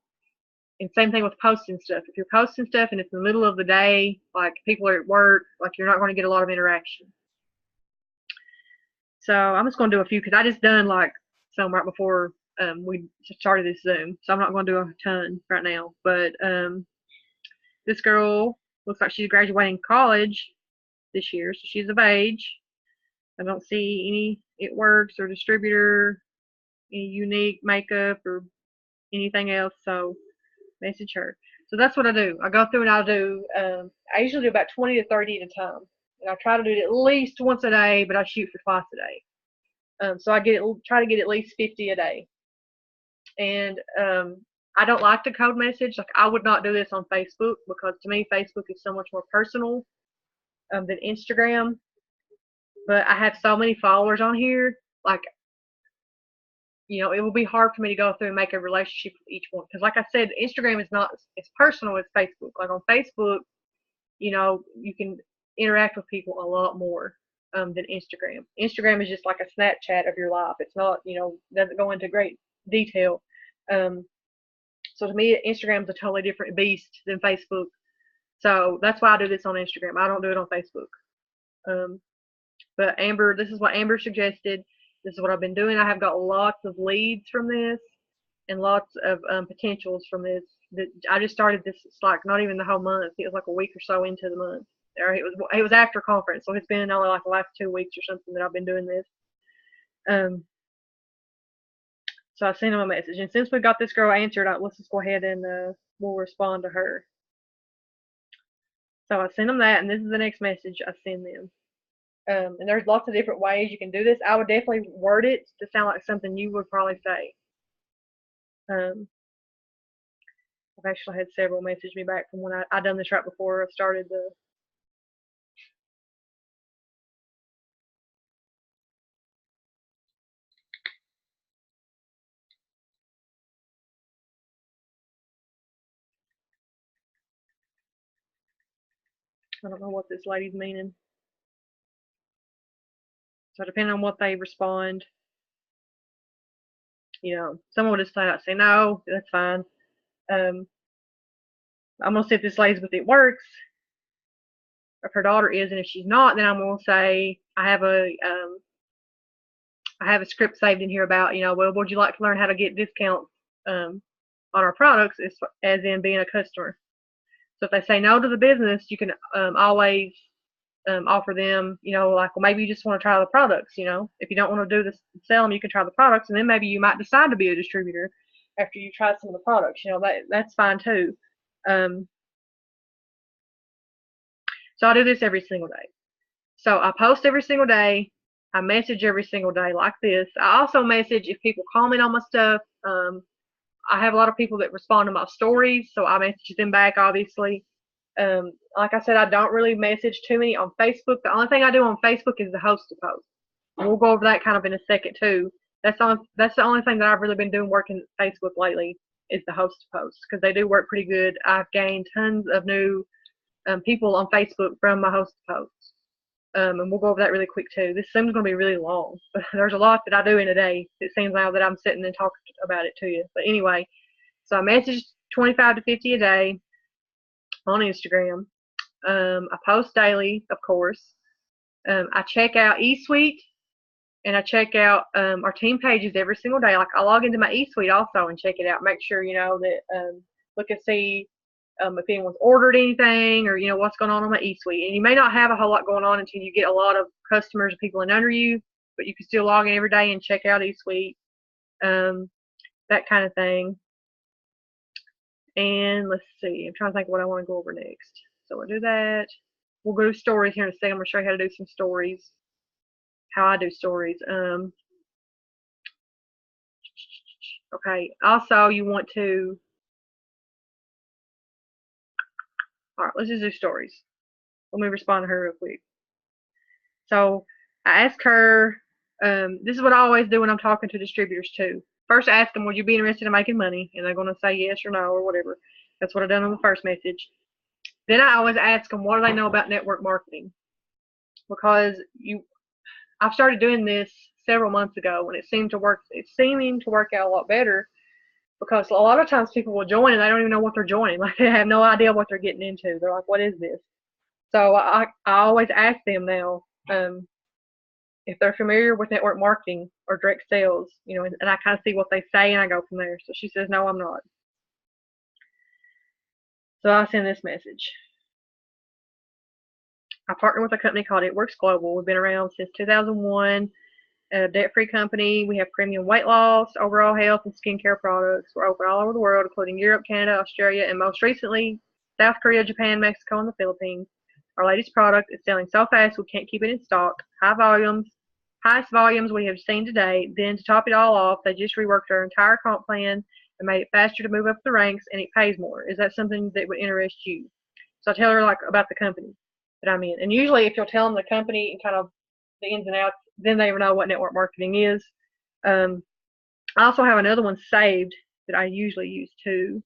same thing with posting stuff. If you're posting stuff and it's in the middle of the day, like people are at work, like you're not going to get a lot of interaction. So I'm just going to do a few, because I just done like some right before we started this Zoom. So I'm not going to do a ton right now. But this girl looks like she's graduating college this year, so she's of age. I don't see any It Works or distributor, any unique makeup or anything else. So message her. So that's what I do. I go through and I do. I usually do about 20 to 30 at a time, and I try to do it at least once a day, but I shoot for twice a day. So I try to get at least 50 a day. And I don't like to code message. Like, I would not do this on Facebook because to me, Facebook is so much more personal than Instagram. But I have so many followers on here. Like, it will be hard for me to go through and make a relationship with each one. Because, like I said, Instagram is not as personal as Facebook. Like on Facebook, you can interact with people a lot more than Instagram. Instagram is just like a Snapchat of your life. It's not, doesn't go into great detail. So to me, Instagram is a totally different beast than Facebook. So that's why I do this on Instagram. I don't do it on Facebook. But Amber, this is what Amber suggested. This is what I've been doing. I have got lots of leads from this and lots of potentials from this. I just started this. It's like not even the whole month. It was like a week or so into the month. Or it was after conference, so it's been only like the last 2 weeks or something that I've been doing this. So I sent him a message, and since we got this girl answered, let's just go ahead and we'll respond to her. So I sent them that, and this is the next message I send them. And there's lots of different ways you can do this. I would definitely word it to sound like something you would probably say. I've actually had several message me back from when I done this right before I started the. I don't know what this lady's meaning. So depending on what they respond, someone will just say no, that's fine. I'm gonna see if this lady's with it works. If her daughter is, and if she's not, then I'm gonna say I have a script saved in here about well, would you like to learn how to get discounts on our products, as in being a customer. So if they say no to the business, you can always offer them, like, well, maybe you just want to try the products. If you don't want to do this, sell them, you can try the products, and then maybe you might decide to be a distributor after you try some of the products. That's fine too. So I do this every single day. So I post every single day. I message every single day like this. I also message if people comment on my stuff. I have a lot of people that respond to my stories, so I message them back, obviously. Like I said, I don't really message too many on Facebook. The only thing I do on Facebook is the host to post. We'll go over that kind of in a second too. That's the only thing that I've really been doing working Facebook lately is the host to post, because they do work pretty good. I've gained tons of new people on Facebook from my host to post. And we'll go over that really quick too. This seems going to be really long, but there's a lot that I do in a day. It seems now that I'm sitting and talking about it to you. But anyway, so I message 25 to 50 a day on Instagram. I post daily, of course. I check out eSuite, and I check out our team pages every single day. Like, I log into my eSuite also and check it out. Make sure that look and see if anyone's ordered anything, or what's going on my eSuite. And you may not have a whole lot going on until you get a lot of customers or people in under you, but you can still log in every day and check out eSuite, that kind of thing. And let's see, I'm trying to think what I want to go over next. So we'll do that. We'll go to stories here in a second. I'm going to show you how to do some stories, how I do stories. Okay, also you want to, all right, let's just do stories. Let me respond to her real quick. So I asked her, this is what I always do when I'm talking to distributors too. First, I ask them, would you be interested in making money? And they're going to say yes or no or whatever. That's what I've done on the first message. Then I always ask them, what do they know about network marketing? Because I've started doing this several months ago, and it seemed to work. It's seeming to work out a lot better, because a lot of times people will join and they don't even know what they're joining. Like, they have no idea what they're getting into. They're like, what is this? So I always ask them now if they're familiar with network marketing or direct sales, and I kind of see what they say, and I go from there. So she says, no, I'm not. So I send this message. I partner with a company called It Works Global. We've been around since 2001. A debt-free company. We have premium weight loss, overall health, and skincare products. We're open all over the world, including Europe, Canada, Australia, and most recently, South Korea, Japan, Mexico, and the Philippines. Our latest product is selling so fast we can't keep it in stock. Highest volumes we have seen today. Then to top it all off, they just reworked our entire comp plan It made it faster to move up the ranks, and it pays more. Is that something that would interest you? So I tell her like about the company that I'm in, and usually if you'll tell them the company and kind of the ins and outs, then they know what network marketing is. Um, I also have another one saved that I usually use too.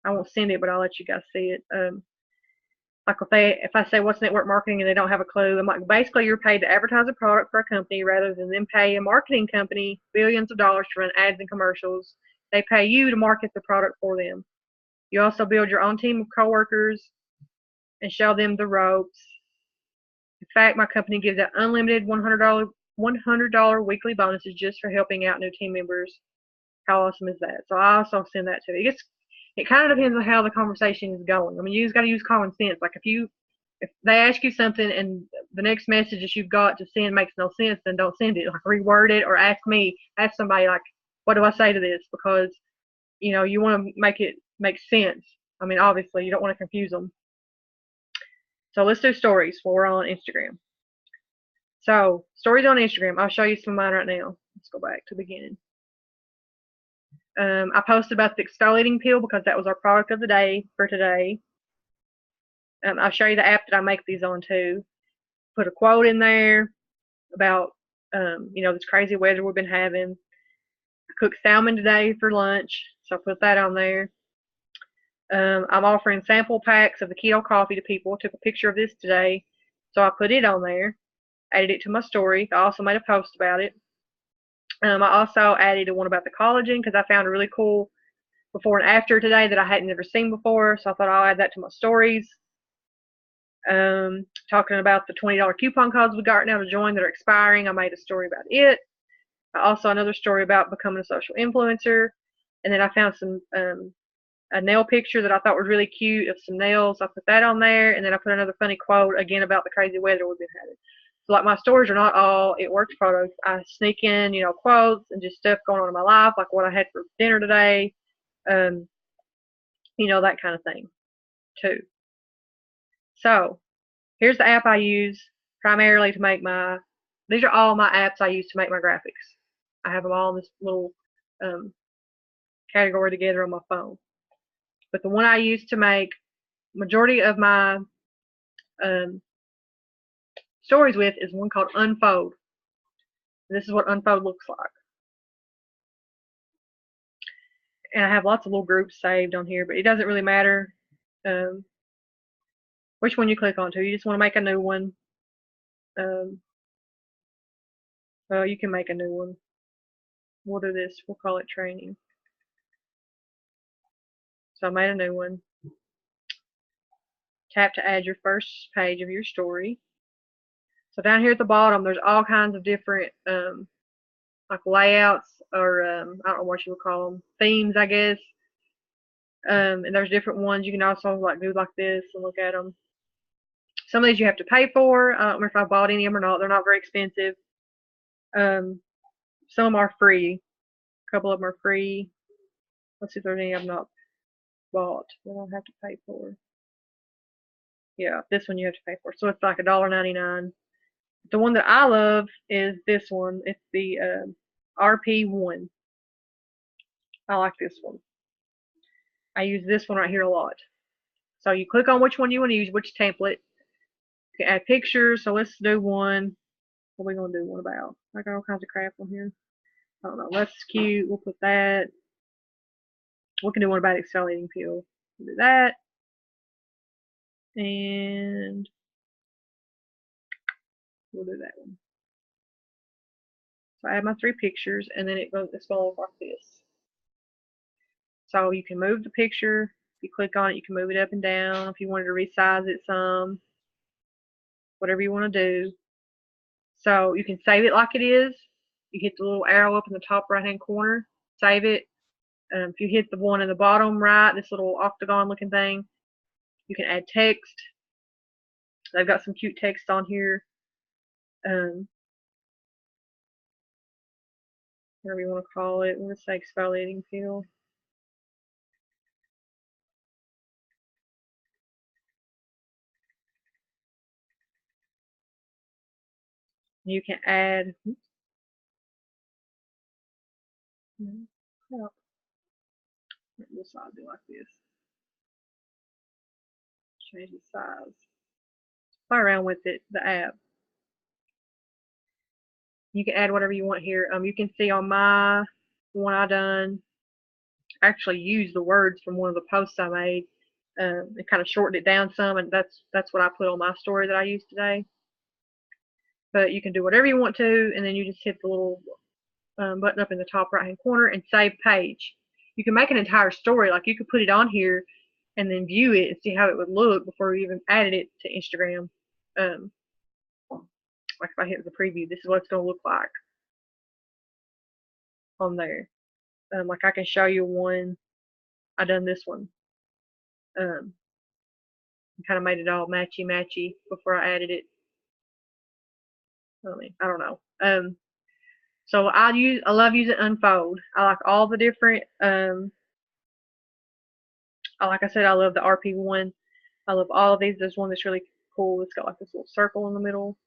I won't send it, but I'll let you guys see it. Like if I say what's network marketing and they don't have a clue, I'm like, basically you're paid to advertise a product for a company rather than them pay a marketing company billions of dollars to run ads and commercials. They pay you to market the product for them. You also build your own team of coworkers and show them the ropes. In fact, my company gives out unlimited $100 weekly bonuses just for helping out new team members. How awesome is that? So I also send that to you. It kind of depends on how the conversation is going. I mean, you just got to use common sense. Like if they ask you something and the next message that you've got to send makes no sense, then don't send it. Like reword it or ask somebody like, what do I say to this? Because you want to make it make sense. I mean, obviously you don't want to confuse them. So let's do stories while we're on Instagram. So stories on Instagram. I'll show you some of mine right now. Let's go back to the beginning. I posted about the exfoliating peel because that was our product of the day for today. I'll show you the app that I make these on too. Put a quote in there about this crazy weather we've been having. I cooked salmon today for lunch, so I put that on there. I'm offering sample packs of the keto coffee to people. Took a picture of this today, so I put it on there. Added it to my story. I also made a post about it. I also added one about the collagen because I found a really cool before and after today that I hadn't ever seen before, so I thought I'll add that to my stories. Talking about the $20 coupon codes we got now to join that are expiring. I made a story about it. Also another story about becoming a social influencer. And then I found a nail picture that I thought was really cute of some nails. I put that on there, and then I put another funny quote again about the crazy weather we've been having. So like my stories are not all it works products. I sneak in, quotes and just stuff going on in my life, like what I had for dinner today, that kind of thing too. So here's the app I use primarily to make these are all my apps I use to make my graphics. I have them all in this little category together on my phone. But the one I use to make majority of my stories with is one called Unfold. And this is what Unfold looks like. And I have lots of little groups saved on here, but it doesn't really matter which one you click onto. You just want to make a new one. Well, you can make a new one. We'll do this. We'll call it training. So I made a new one. Tap to add your first page of your story. So down here at the bottom, there's all kinds of different like layouts or I don't know what you would call them, themes, I guess. And there's different ones. You can also like do like this and look at them. Some of these you have to pay for. I don't know if I bought any of them or not. They're not very expensive. Some are free. A couple of them are free. Let's see if there's any I've not bought that I have to pay for. Yeah, this one you have to pay for. So it's like $1.99. The one that I love is this one. It's the RP1. I like this one. I use this one right here a lot. So you click on which one you want to use, which template. You can add pictures. So let's do one. What are we going to do one about? I got all kinds of crap on here. I don't know. That's cute. We'll put that. We can do one about exfoliating peel. We'll do that. And we'll do that one. So I add my 3 pictures, and then it's going to look like this. So you can move the picture. If you click on it, you can move it up and down. If you wanted to resize it some, whatever you want to do. So you can save it like it is. You hit the little arrow up in the top right-hand corner, save it. If you hit the one in the bottom right, this little octagon looking thing, you can add text. They've got some cute text on here. Whatever you want to call it. I'm going to say exfoliating peel. You can add This side do like this. Change the size. Play around with it, the app. You can add whatever you want here. You can see on my one I done, actually use the words from one of the posts I made. It kind of shortened it down some, and that's what I put on my story that I used today. But you can do whatever you want to, and then you just hit the little button up in the top right hand corner and save page. You can make an entire story, like you could put it on here and then view it and see how it would look before you even added it to Instagram. Like if I hit the preview, this is what it's going to look like on there. Like I can show you one. I done this one. Kind of made it all matchy before I added it. I don't know. So I love using Unfold. I like all the different. Like I said, I love the RP1. I love all of these. There's one that's really cool. It's got like this little circle in the middle.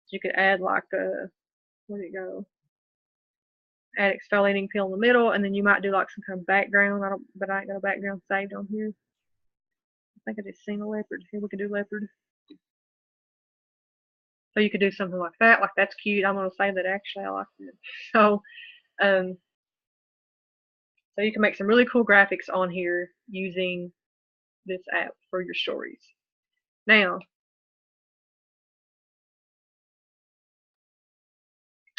So you could add like a, where'd it go? Add exfoliating peel in the middle, and then you might do like some kind of background. But I ain't got a background saved on here. I think I just seen a leopard. Here we can do leopard. So you could do something like that. Like that's cute. I'm gonna say that actually I like it. So, so you can make some really cool graphics on here using this app for your stories. Now,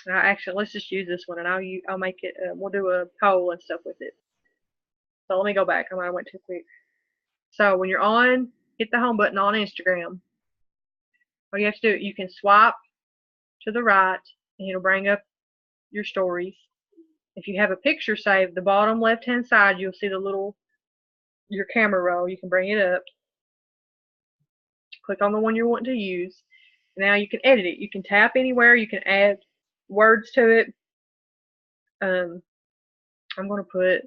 actually, let's just use this one, and I'll make it. We'll do a poll and stuff with it. So let me go back. I went too quick. So when you're on, hit the home button on Instagram. All you have to do, you can swipe to the right, and it'll bring up your stories. If you have a picture saved, the bottom left-hand side, you'll see the little your camera roll. You can bring it up. Click on the one you're wanting to use. Now you can edit it. You can tap anywhere. You can add words to it. I'm going to put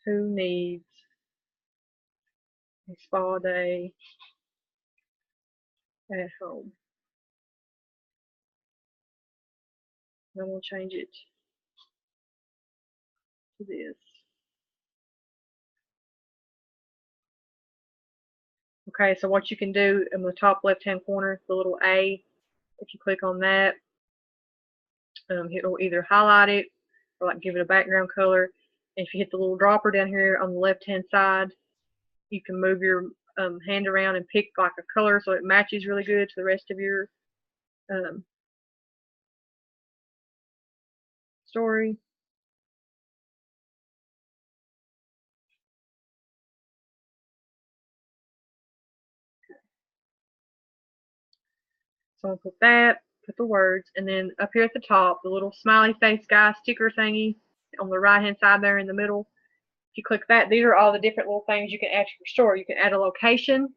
who needs a spa day at home. I'm going to change it to this. Okay, so what you can do in the top left-hand corner, the little A, if you click on that, it will either highlight it or like give it a background color. And if you hit the little dropper down here on the left-hand side, you can move your hand around and pick like a color so it matches really good to the rest of your story. So I'll put that, put the words, and then up here at the top, the little smiley face guy sticker thingy on the right hand side there in the middle. If you click that, these are all the different little things you can add to your story. You can add a location.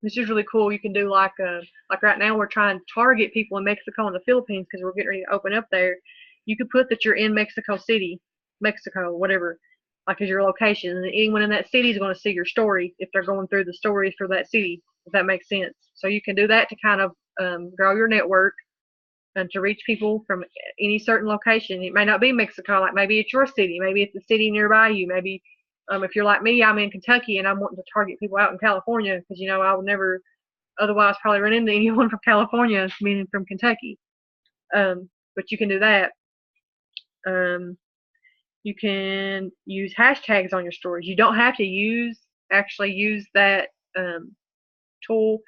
This is really cool. You can do like right now we're trying to target people in Mexico and the Philippines because we're getting ready to open up there. You could put that you're in Mexico City, Mexico, whatever, like as your location, and anyone in that city is going to see your story if they're going through the stories for that city, if that makes sense. So you can do that to kind of grow your network and to reach people from any certain location. It may not be Mexico, like maybe it's your city, maybe it's a city nearby you, maybe if you're like me, I'm in Kentucky and I'm wanting to target people out in California because I would never otherwise probably run into anyone from California, meaning from Kentucky. But you can do that. You can use hashtags on your stories. You don't have to actually use that tool.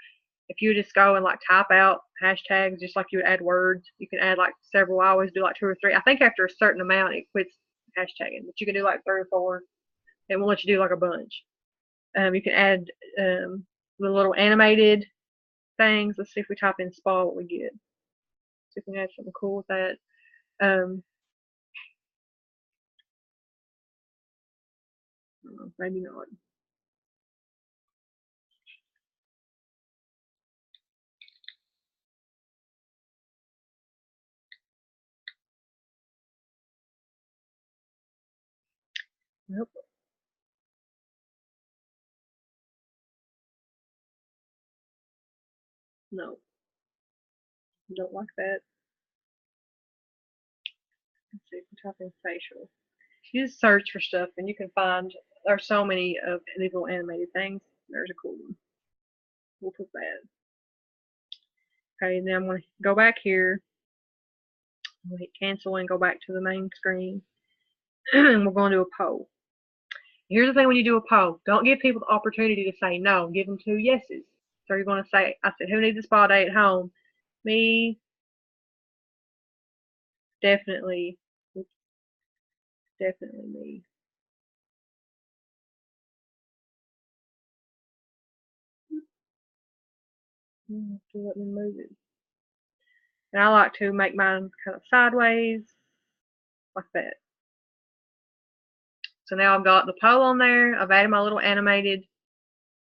If you just go and like type out hashtags just like you would add words, you can add like several. I always do like 2 or 3. I think after a certain amount it quits hashtagging, but you can do like 3 or 4. It won't let you do like a bunch. You can add the little animated things. Let's see if we type in spa what we get. See if we can add something cool with that. Maybe not. Nope. No. Don't like that. Let's see if we type in facial. you just search for stuff and you can find, there's so many of these little animated things. There's a cool one. We'll put that. Okay, then I'm going to go back here. I'm going to hit cancel and go back to the main screen. And we're going to do a poll. Here's the thing when you do a poll, don't give people the opportunity to say no. Give them 2 yeses. So you're going to say, I said, who needs a spa day at home? Me. Definitely. Definitely me. Let me move it. And I like to make mine kind of sideways, like that. So now I've got the poll on there. I've added my little animated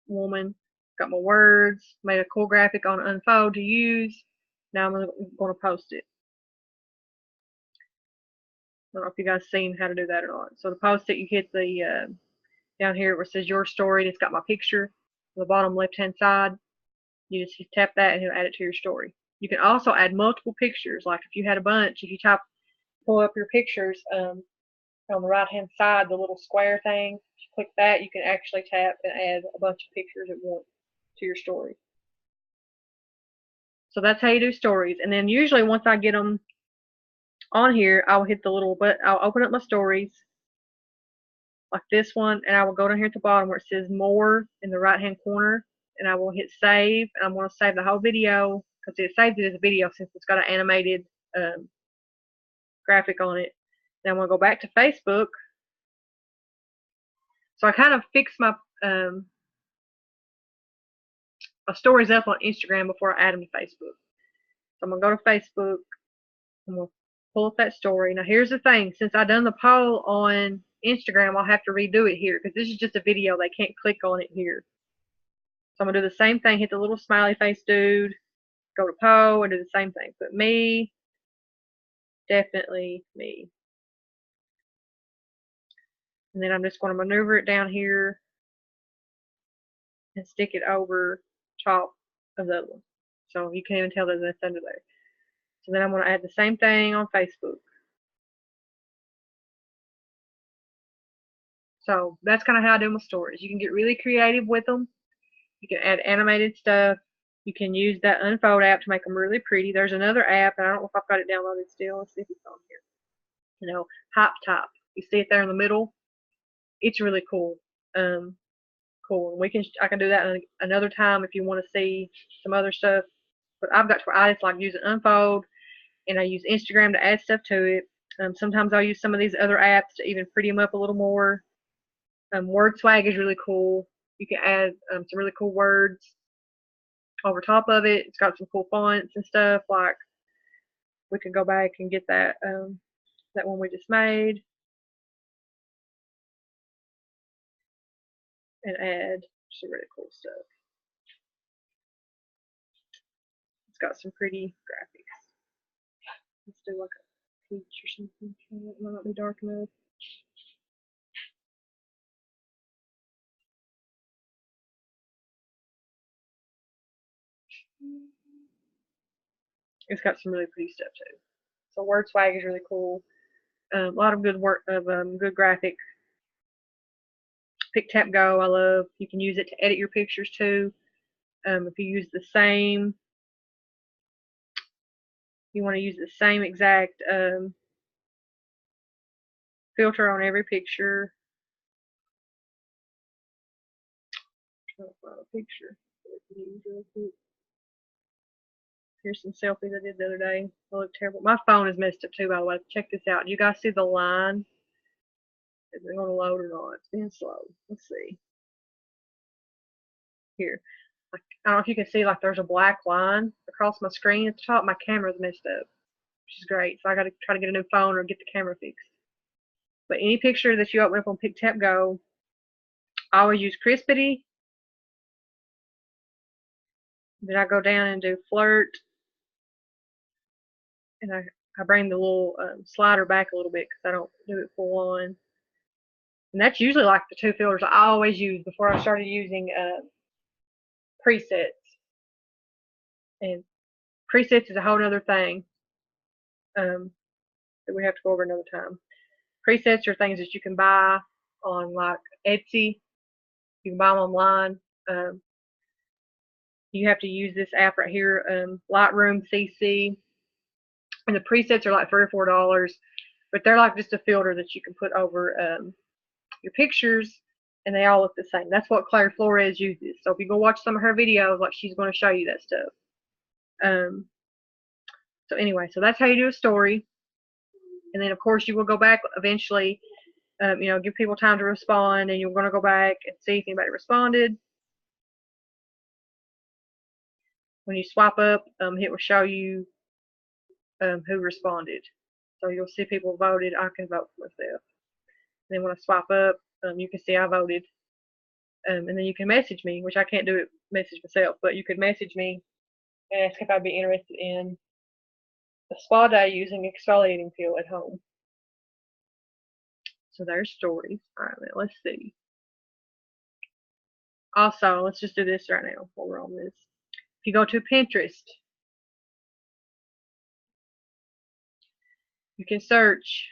woman. Got my words. Made a cool graphic on Unfold to use. Now I'm going to post it. I don't know if you guys seen how to do that or not. So to post it, you hit the down here where it says your story, and it's got my picture on the bottom left hand side. You just tap that and it'll add it to your story. You can also add multiple pictures. Like if you had a bunch, if you pull up your pictures on the right hand side, the little square thing, if you click that, you can actually tap and add a bunch of pictures at once to your story. So that's how you do stories. And then usually once I get them on here, I'll hit the little button. I'll open up my stories like this one, and I will go down here at the bottom where it says more in the right hand corner, and I will hit save, and I'm going to save the whole video because it saves it as a video since it's got an animated graphic on it. Then I'm going to go back to Facebook. So I kind of fix my stories up on Instagram before I add them to Facebook. So I'm going to go to Facebook. I'm going to pull up that story. Now here's the thing. Since I done the poll on Instagram, I'll have to redo it here because this is just a video. They can't click on it here. So I'm going to do the same thing. Hit the little smiley face dude. Go to poll and do the same thing. Put me. Definitely me. And then I'm just going to maneuver it down here and stick it over top of the other one. So you can't even tell that that's under there. So then I'm going to add the same thing on Facebook. So that's kind of how I do my stories. You can get really creative with them. You can add animated stuff. You can use that Unfold app to make them really pretty. There's another app, and I don't know if I've got it downloaded still. Let's see if it's on here. You know, Hype Top. You see it there in the middle. It's really cool. Cool. And I can do that another time if you want to see some other stuff. But I've got to where I just like using Unfold, and I use Instagram to add stuff to it. Sometimes I'll use some of these other apps to even pretty them up a little more. Word Swag is really cool. You can add some really cool words over top of it. It's got some cool fonts and stuff. Like we can go back and get that that one we just made and add some really cool stuff. It's got some pretty graphics. Let's do like a peach or something. It might not be dark enough. It's got some really pretty stuff too. So Word Swag is really cool. A lot of good work of good graphics. PicTapGo I love. You can use it to edit your pictures too. If you use the same, you want to use the same exact filter on every picture. Trying to find a picture. Here's some selfies I did the other day. They look terrible. My phone is messed up too, by the way. Check this out. Do you guys see the line? Is it going to load or not? It's being slow. Let's see. Here. I don't know if you can see, like, there's a black line across my screen at the top. My camera's messed up, which is great. So I got to try to get a new phone or get the camera fixed. But any picture that you open up on PicTapGo, I always use Crispity. Then I go down and do Flirt. And I bring the little slider back a little bit because I don't do it full on. And that's usually like the 2 filters I always use before I started using presets. And presets is a whole other thing that we have to go over another time. Presets are things that you can buy on like Etsy. You can buy them online. You have to use this app right here, Lightroom CC, and the presets are like $3 or $4, but they're like just a filter that you can put over your pictures, and they all look the same. That's what Claire Flores uses. So if you go watch some of her videos, like she's going to show you that stuff. So anyway, so that's how you do a story, and then of course you will go back eventually. Give people time to respond, and you're going to go back and see if anybody responded. When you swipe up, it will show you who responded. So you'll see people voted. I can vote for myself. And then when I swipe up, you can see I voted. And then you can message me, which I can't do it, message myself, but you could message me and ask if I'd be interested in a spa day using exfoliating peel at home. So there's stories. All right, let's see. Also, let's just do this right now while we're on this. If you go to Pinterest, you can search.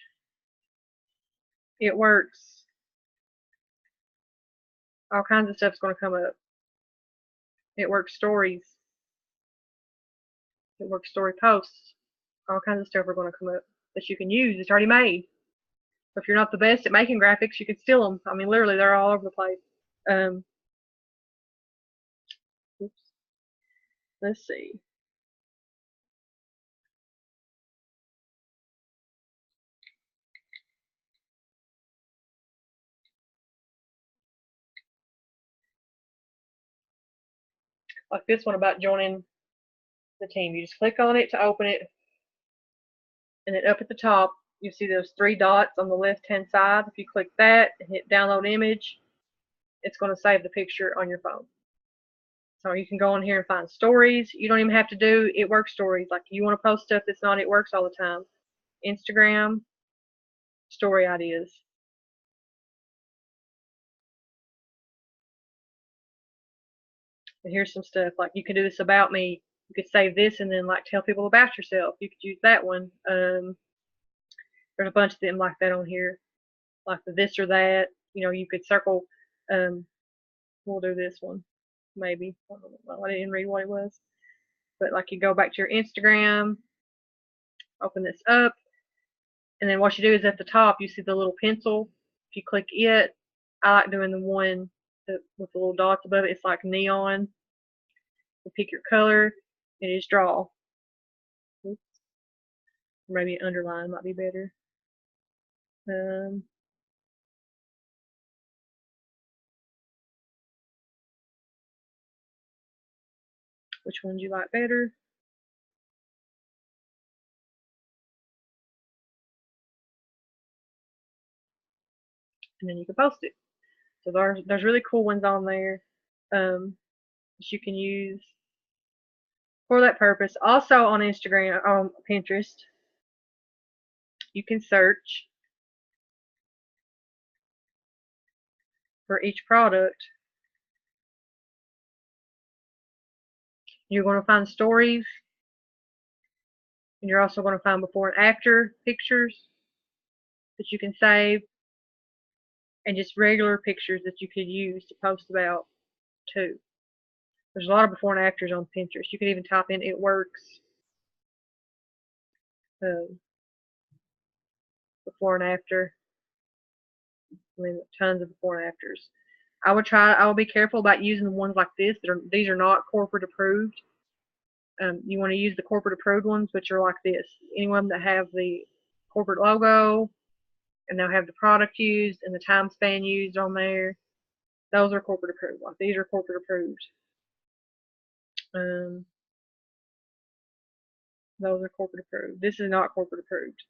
It works. All kinds of stuff's going to come up. It works stories. It works story posts. All kinds of stuff are going to come up that you can use. It's already made. So if you're not the best at making graphics, you can steal them. I mean, literally, they're all over the place. Oops. Let's see. Like this one about joining the team. You just click on it to open it, and then up at the top, you see those 3 dots on the left-hand side. If you click that and hit download image, it's going to save the picture on your phone. So you can go in here and find stories. You don't even have to do It Works stories. Like you want to post stuff that's not It Works all the time. Instagram, story ideas. And here's some stuff like you can do this about me. You could save this and then like tell people about yourself. You could use that one. There's a bunch of them like that on here, like the this or that. You could circle. We'll do this one maybe. I didn't read what it was, but like you go back to your Instagram, open this up, and then what you do is at the top you see the little pencil. If you click it, I like doing the one with the little dots above it. It's like neon. You pick your color and just draw. Oops. Maybe an underline might be better. Which one do you like better? And then you can post it. So there's really cool ones on there that you can use for that purpose. Also on Instagram, on Pinterest, you can search for each product. You're going to find stories, and you're also going to find before and after pictures that you can save, and just regular pictures that you could use to post about too. There's a lot of before and afters on Pinterest. You can even type in It Works before and after. I mean, tons of before and afters. I would be careful about using the ones like this. These are not corporate approved. You want to use the corporate approved ones, which are like this. Anyone that have the corporate logo and they'll have the product used and the time span used on there. Those are corporate approved. Like these are corporate approved. Those are corporate approved. This is not corporate approved.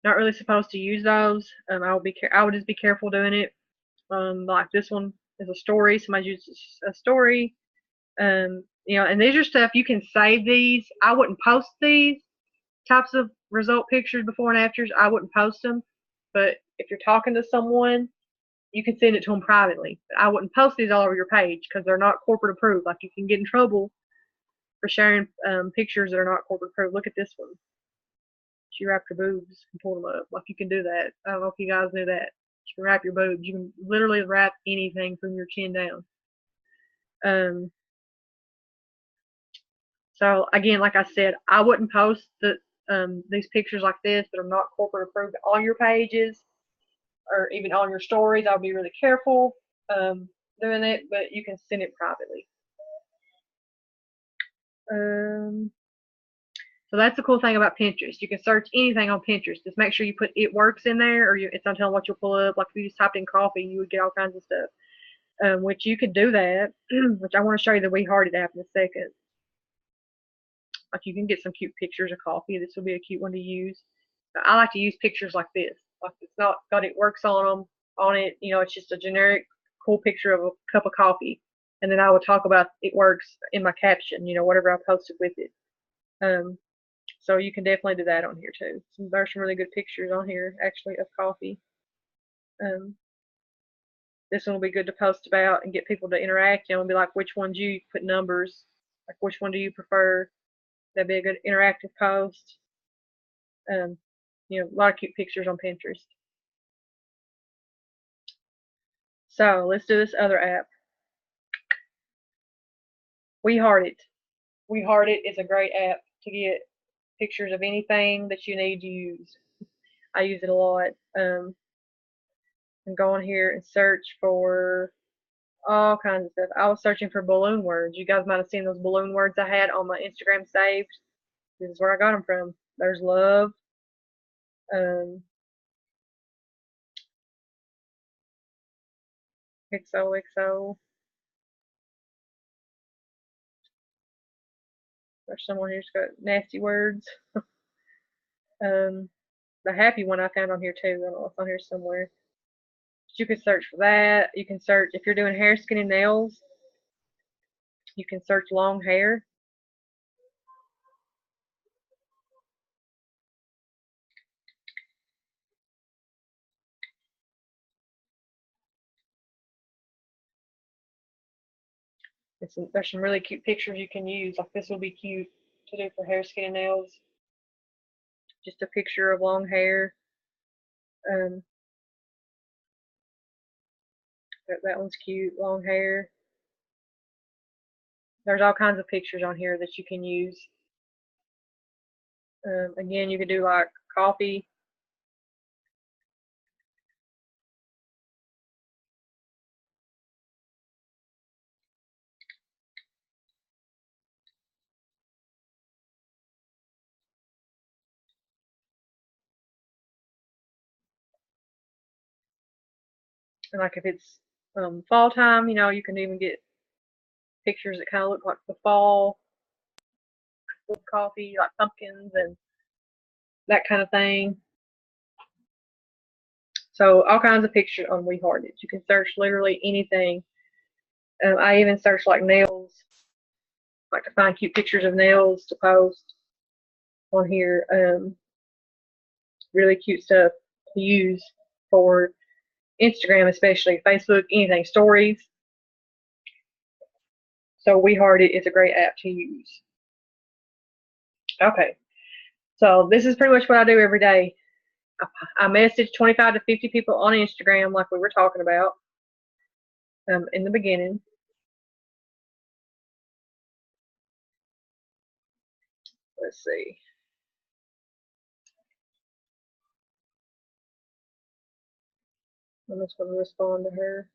Not really supposed to use those. I would just be careful doing it. Like this one is a story. Somebody uses a story. And these are stuff you can save these. I wouldn't post these types of result pictures before and afters. I wouldn't post them. But if you're talking to someone, you can send it to them privately. But I wouldn't post these all over your page because they're not corporate approved. Like you can get in trouble for sharing pictures that are not corporate approved. Look at this one. She wrapped her boobs and pulled them up. Like you can do that. I don't know if you guys knew that. You can wrap your boobs. You can literally wrap anything from your chin down. Um, so again, like I said, I wouldn't post these pictures like this that are not corporate approved on your pages or even on your stories. I'll be really careful doing it, but you can send it privately. So that's the cool thing about Pinterest. You can search anything on Pinterest. Just make sure you put "it works" in there, or it's not telling what you'll pull up. Like if you just typed in coffee, you would get all kinds of stuff. Which you could do that. Which I want to show you the We Hearted app in a second. Like you can get some cute pictures of coffee. This will be a cute one to use. But I like to use pictures like this. Like it's not got "it works" on it. It's just a generic cool picture of a cup of coffee, and then I will talk about "it works" in my caption. Whatever I posted with it. So you can definitely do that on here too. There's some really good pictures on here actually of coffee. This one will be good to post about and get people to interact. And be like, which one do you put numbers? Like, which one do you prefer? That'd be a good interactive post. A lot of cute pictures on Pinterest. So let's do this other app. We Heart It. We Heart It is a great app to get pictures of anything that you need to use. I use it a lot. And go on here and search for all kinds of stuff. I was searching for balloon words. You guys might have seen those balloon words I had on my Instagram saved. This is where I got them from. There's love. XOXO. There's someone who's got nasty words. The happy one I found on here too. I don't know if it's on here somewhere. But you can search for that. You can search if you're doing hair, skin, and nails. You can search long hair. There's some really cute pictures you can use. Like this will be cute to do for hair, skin, and nails. Just a picture of long hair. That one's cute, long hair. There's all kinds of pictures on here that you can use. Again, you could do like coffee. And like if it's fall time, you can even get pictures that kind of look like the fall coffee, like pumpkins and that kind of thing. So all kinds of pictures on We Heart It. You can search literally anything. I even search like nails, like to find cute pictures of nails to post on here. Really cute stuff to use for Instagram, especially Facebook, anything, stories. So We Heart It is a great app to use. Okay, so this is pretty much what I do every day. I message 25 to 50 people on Instagram, like we were talking about in the beginning. Let's see. I'm just going to respond to her.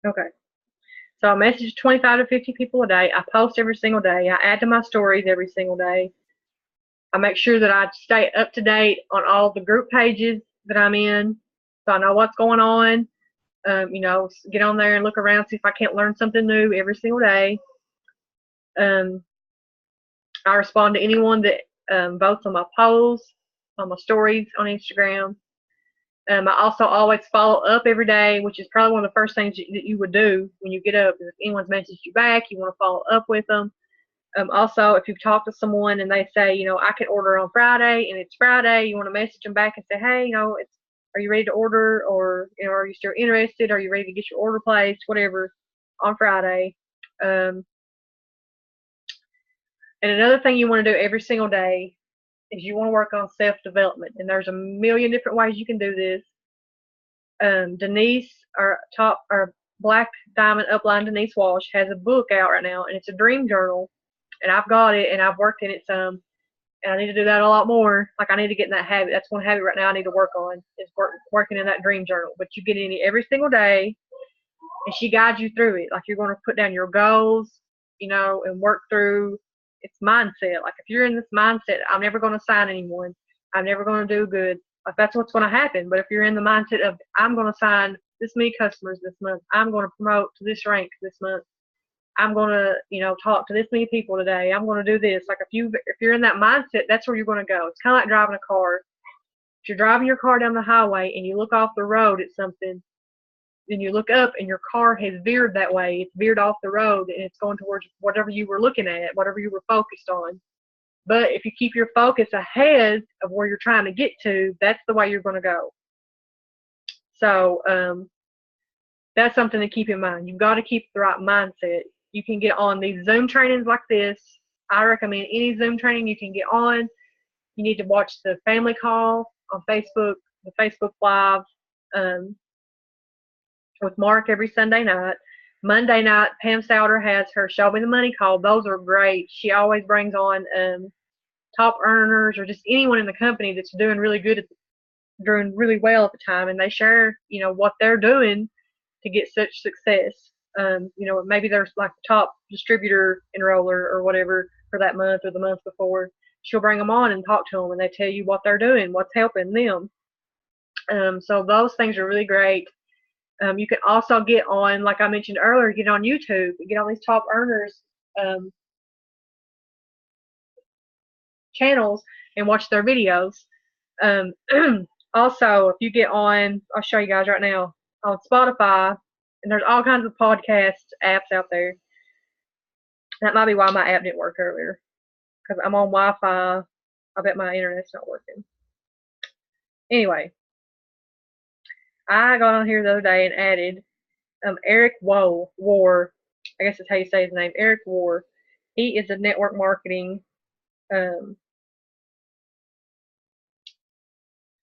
Okay. So I message 25 to 50 people a day. I post every single day. I add to my stories every single day. I make sure that I stay up to date on all the group pages that I'm in, so I know what's going on. Get on there and look around, see if I can't learn something new every single day. I respond to anyone that votes on my posts, on my stories on Instagram. I also always follow up every day, which is probably one of the first things that you would do when you get up. If anyone's messaged you back, you want to follow up with them. Also, if you've talked to someone and they say, I can order on Friday and it's Friday, you want to message them back and say, hey, are you ready to order, or are you still interested? Are you ready to get your order placed? Whatever, on Friday. And another thing you want to do every single day is you want to work on self-development, and there's a million different ways you can do this. Denise, our Black Diamond Upline Denise Walsh, has a book out right now, and it's a dream journal, and I've got it and I've worked in it some, and I need to do that a lot more. Like, I need to get in that habit. That's one habit right now I need to work on, is working in that dream journal. But you get in it every single day, and she guides you through it. Like, you're going to put down your goals, and work through its mindset. Like, if you're in this mindset, I'm never going to sign anyone, I'm never going to do good, like, that's what's going to happen. But if you're in the mindset of, I'm going to sign this many customers this month, I'm going to promote to this rank this month, I'm going to, talk to this many people today, I'm going to do this. Like, if you're in that mindset, that's where you're going to go. It's kind of like driving a car. If you're driving your car down the highway and you look off the road at something, then you look up and your car has veered that way. It's veered off the road and it's going towards whatever you were looking at, whatever you were focused on. But if you keep your focus ahead of where you're trying to get to, that's the way you're going to go. So that's something to keep in mind. You've got to keep the right mindset. You can get on these Zoom trainings like this. I recommend any Zoom training you can get on. You need to watch the family call on Facebook, the Facebook Live, with Mark every Sunday night. Monday night, Pam Souter has her Show Me the Money call. Those are great. She always brings on top earners or just anyone in the company that's doing really good, doing really well at the time, and they share, what they're doing to get such success. Maybe there's like the top distributor enroller or whatever for that month or the month before. She'll bring them on and talk to them, and they tell you what they're doing, what's helping them. So those things are really great. You can also get on, like I mentioned earlier, get on YouTube, get on these top earners channels and watch their videos. Also, if you get on, I'll show you guys right now, on Spotify, and there's all kinds of podcast apps out there. That might be why my app didn't work earlier, because I'm on Wi-Fi. I bet my internet's not working. Anyway, I got on here the other day and added Eric War. I guess that's how you say his name, Eric War. He is a network marketing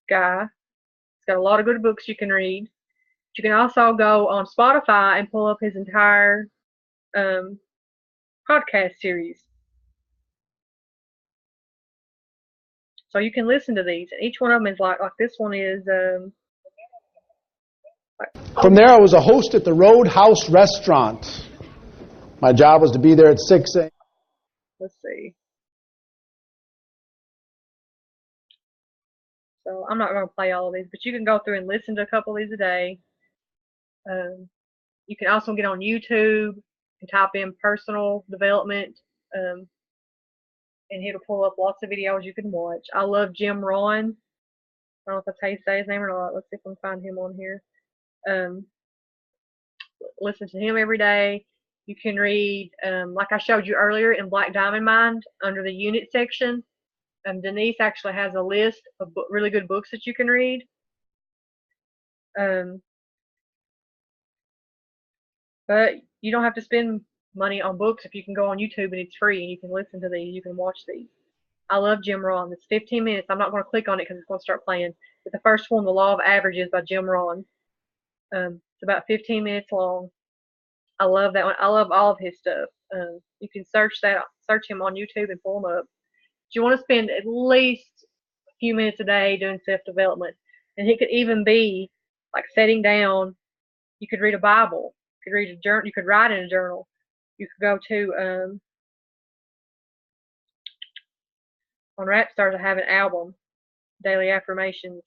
guy. He's got a lot of good books you can read. But you can also go on Spotify and pull up his entire podcast series. So you can listen to these, and each one of them is like this one is. From there, I was a host at the Roadhouse Restaurant. My job was to be there at 6 a.m. Let's see. So I'm not going to play all of these, but you can go through and listen to a couple of these a day. You can also get on YouTube and type in personal development, and it'll pull up lots of videos you can watch. I love Jim Rohn. I don't know if that's how you say his name or not. Let's see if I can find him on here. Listen to him every day. You can read, like I showed you earlier in Black Diamond Mind, under the unit section. Denise actually has a list of really good books that you can read. But you don't have to spend money on books if you can go on YouTube and it's free and you can listen to these, you can watch these. I love Jim Rohn. It's 15 minutes. I'm not going to click on it because it's going to start playing. But the first one, The Law of Averages by Jim Rohn. It's about 15 minutes long. I love that one. I love all of his stuff. You can search him on YouTube and pull him up. But you want to spend at least a few minutes a day doing self-development. And it could even be like sitting down. You could read a Bible. could read a journal. You could write in a journal. You could go to on Rapstars. I have an album, daily affirmations.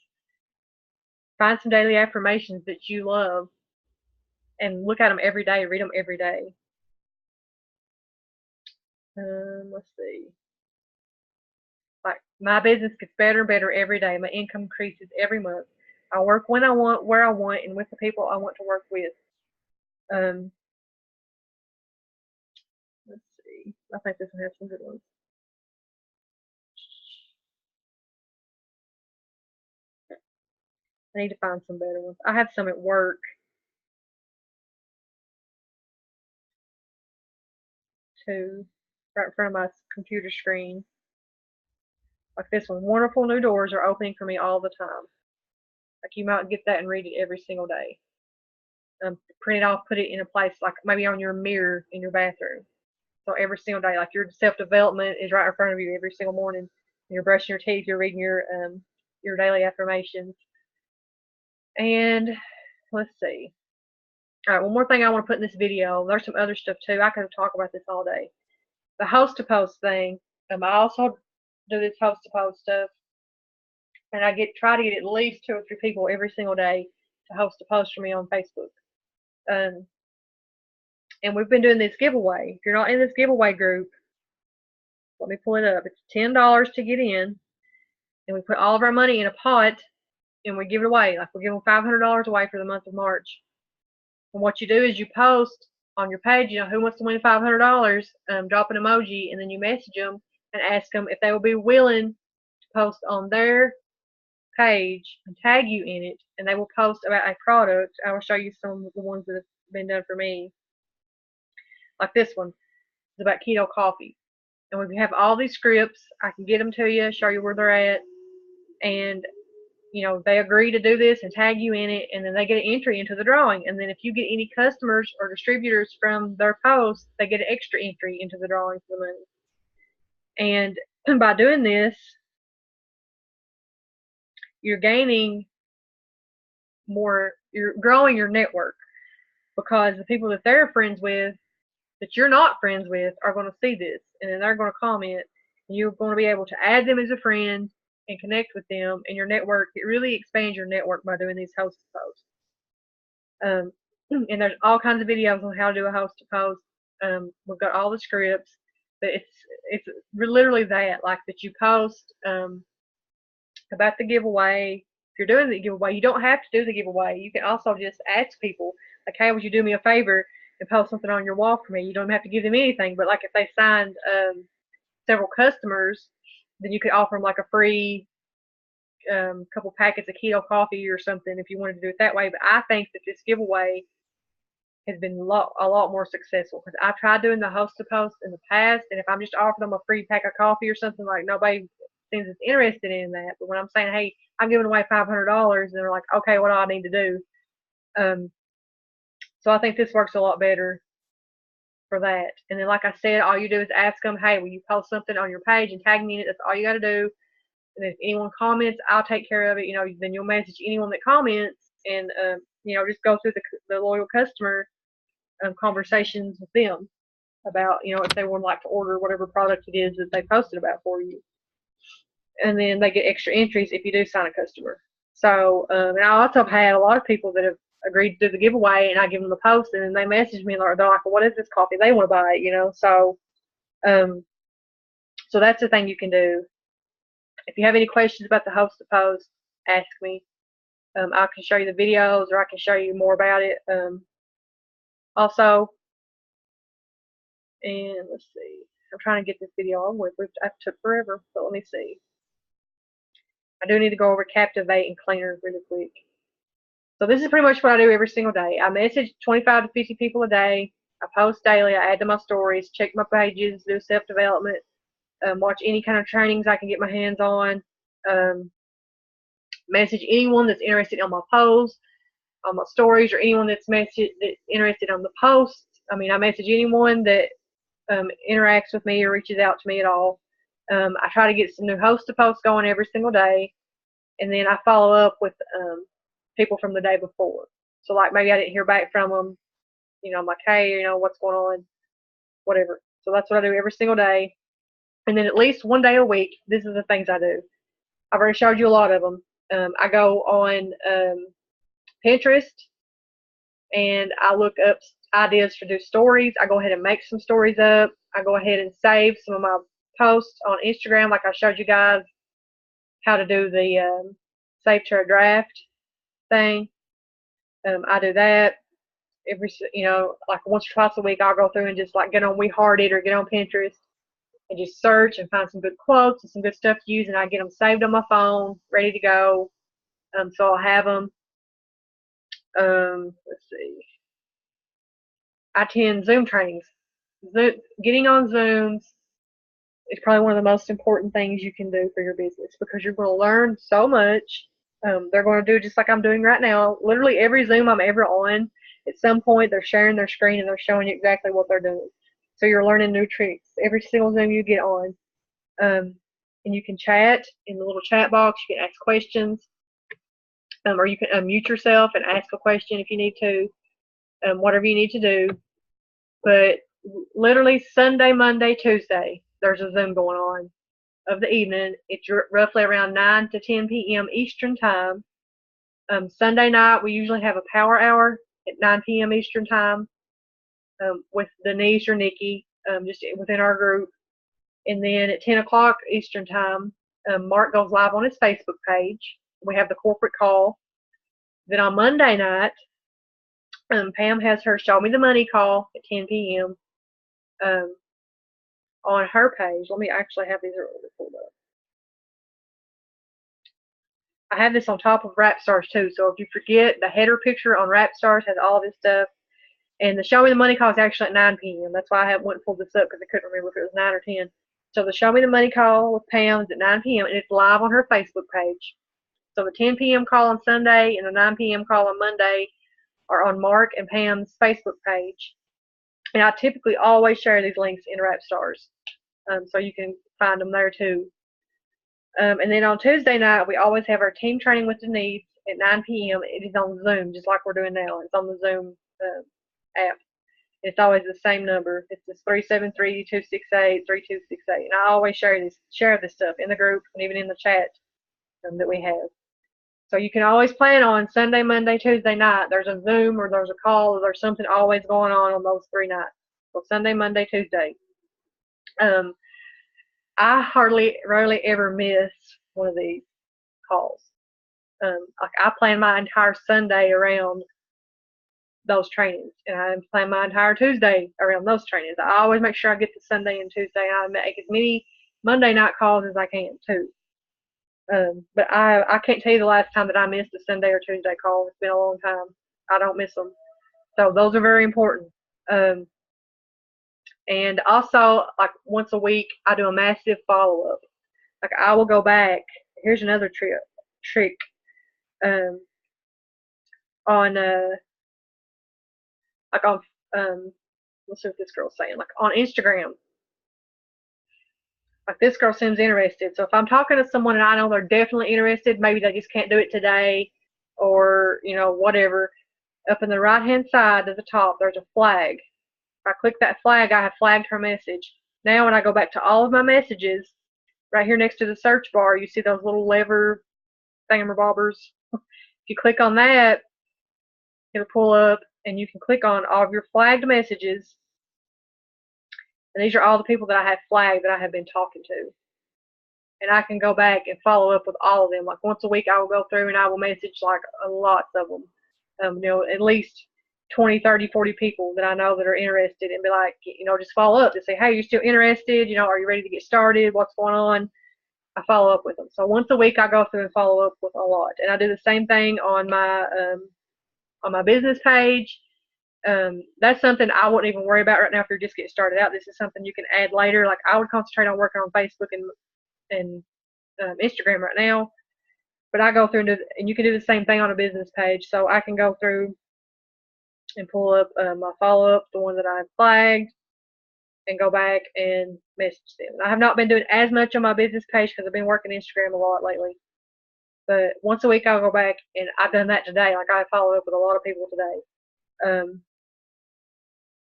Find some daily affirmations that you love and look at them every day. Read them every day. Let's see. Like, my business gets better and better every day. My income increases every month. I work when I want, where I want, and with the people I want to work with. Let's see. I think this one has some good ones. I need to find some better ones. I have some at work too, right in front of my computer screen. Like this one. Wonderful new doors are opening for me all the time. Like, you might get that and read it every single day. Print it off, put it in a place like maybe on your mirror in your bathroom. So every single day, like, your self-development is right in front of you every single morning. You're brushing your teeth, you're reading your daily affirmations. And let's see. All right, one more thing I want to put in this video. There's some other stuff too. I could talk about this all day. The host to post thing. I also do this host to post stuff, and I try to get at least 2 or 3 people every single day to host a post for me on Facebook. And we've been doing this giveaway. If you're not in this giveaway group, let me pull it up. It's $10 to get in, and we put all of our money in a pot, and we give it away. Like, we're giving $500 away for the month of March. And what you do is you post on your page, you know, who wants to win $500, drop an emoji, and then you message them and ask them if they will be willing to post on their page and tag you in it, and they will post about a product. I will show you some of the ones that have been done for me. Like this one. It's about keto coffee. And we have all these scripts. I can get them to you, show you where they're at, and you know, they agree to do this and tag you in it, and then they get an entry into the drawing. And then if you get any customers or distributors from their posts, they get an extra entry into the drawing for the money. And by doing this, you're gaining more, you're growing your network, because the people that they're friends with, that you're not friends with, are going to see this, and then they're going to comment, and you're going to be able to add them as a friend and connect with them in your network. It really expands your network by doing these host to posts. And there's all kinds of videos on how to do a host to post. We've got all the scripts, but it's literally that, like, that you post about the giveaway. If you're doing the giveaway, you don't have to do the giveaway. You can also just ask people, like, hey, would you do me a favor and post something on your wall for me? You don't have to give them anything, but like, if they signed several customers, then you could offer them like a free couple packets of keto coffee or something if you wanted to do it that way. But I think that this giveaway has been a lot more successful, because I've tried doing the host to post in the past, and if I'm just offering them a free pack of coffee or something, like, nobody seems as interested in that. But when I'm saying, hey, I'm giving away $500, and they're like, okay, what do I need to do? So I think this works a lot better for that. And then, like I said, all you do is ask them, hey, will you post something on your page and tag me in it? That's all you got to do. And if anyone comments, I'll take care of it. You know, then you'll message anyone that comments, and you know, just go through the loyal customer conversations with them about, you know, if they would like to order whatever product it is that they posted about for you. And then they get extra entries if you do sign a customer. So, and I also have had a lot of people that have agreed to do the giveaway, and I give them the post, and then they message me, and they're like, well, what is this coffee? They want to buy it, you know. So, so that's the thing you can do. If you have any questions about the host to post, ask me. I can show you the videos, or I can show you more about it. Also, and let's see, I'm trying to get this video on with. It took forever, but let me see. I do need to go over Captivate and Cleaner really quick. So this is pretty much what I do every single day. I message 25 to 50 people a day. I post daily. I add to my stories, check my pages, do self-development, watch any kind of trainings I can get my hands on, message anyone that's interested on my posts, on my stories, or anyone that's interested on the posts. I mean, I message anyone that interacts with me or reaches out to me at all. I try to get some new host to post going every single day, and then I follow up with people from the day before. So, like, maybe I didn't hear back from them, I'm like, hey, what's going on, whatever. So that's what I do every single day. And then at least one day a week, this is the things I do. I've already showed you a lot of them. I go on Pinterest and I look up ideas to do stories. I go ahead and make some stories up. I go ahead and save some of my posts on Instagram, like I showed you guys how to do the save to a draft thing. I do that like once or twice a week. I'll go through and just like get on WeHearted or get on Pinterest and just search and find some good quotes and some good stuff to use, and I get them saved on my phone, ready to go. So I'll have them. Let's see. I attend Zoom trainings. Getting on Zooms is probably one of the most important things you can do for your business because you're going to learn so much. They're going to do just like I'm doing right now. Literally every Zoom I'm ever on, at some point they're sharing their screen and they're showing you exactly what they're doing. So you're learning new tricks every single Zoom you get on. And you can chat in the little chat box. You can ask questions, or you can unmute yourself and ask a question if you need to, whatever you need to do. But literally Sunday, Monday, Tuesday, there's a Zoom going on of the evening. It's roughly around 9 to 10 p.m. Eastern time. Sunday night, we usually have a power hour at 9 p.m. Eastern time with Denise or Nikki, just within our group. And then at 10 o'clock Eastern time, Mark goes live on his Facebook page. We have the corporate call. Then on Monday night, Pam has her Show Me the Money call at 10 p.m. On her page. Let me actually have these pulled up. I have this on top of Rapstars too, so if you forget, the header picture on Rapstars has all this stuff. And the Show Me the Money call is actually at 9 p.m. That's why I went and pulled this up because I couldn't remember if it was 9 or 10. So the Show Me the Money call with Pam is at 9 p.m. and it's live on her Facebook page. So the 10 p.m. call on Sunday and the 9 p.m. call on Monday are on Mark and Pam's Facebook page. And I typically always share these links in Rapstars, so you can find them there too. And then on Tuesday night, we always have our team training with Denise at 9 p.m. It is on Zoom, just like we're doing now. It's on the Zoom app. It's always the same number. It's just 373-268-3268. And I always share this stuff in the group and even in the chat that we have. So you can always plan on Sunday, Monday, Tuesday night. There's a Zoom or there's a call or there's something always going on those 3 nights. So Sunday, Monday, Tuesday. I rarely ever miss one of these calls. Like I plan my entire Sunday around those trainings, and I plan my entire Tuesday around those trainings. I always make sure I get to Sunday and Tuesday. I make as many Monday night calls as I can too. But I can't tell you the last time that I missed a Sunday or Tuesday call. It's been a long time. I don't miss them. So those are very important. And also, like once a week, I do a massive follow-up. Like I will go back. Here's another trick. On let's see what this girl's saying. Like on Instagram. Like this girl seems interested. So if I'm talking to someone and I know they're definitely interested, maybe they just can't do it today or, whatever. Up in the right-hand side at the top, there's a flag. If I click that flag, I have flagged her message. Now when I go back to all of my messages, right here next to the search bar, you see those little lever thingamabobbers. If you click on that, it'll pull up and you can click on all of your flagged messages. And these are all the people that I have flagged that I have been talking to. And I can go back and follow up with all of them. Like once a week I will go through and I will message like lots of them. At least 20, 30, 40 people that I know that are interested and be like, just follow up to say, hey, you're still interested? Are you ready to get started? What's going on? I follow up with them. So once a week I go through and follow up with a lot. And I do the same thing on my business page. That's something I wouldn't even worry about right now if you're just getting started out. This is something you can add later. Like I would concentrate on working on Facebook and Instagram right now. But I go through and you can do the same thing on a business page. So I can go through and pull up my follow-up, the one that I have flagged, and go back and message them. I have not been doing as much on my business page because I've been working Instagram a lot lately. But once a week I'll go back, and I've done that today. Like I follow up with a lot of people today.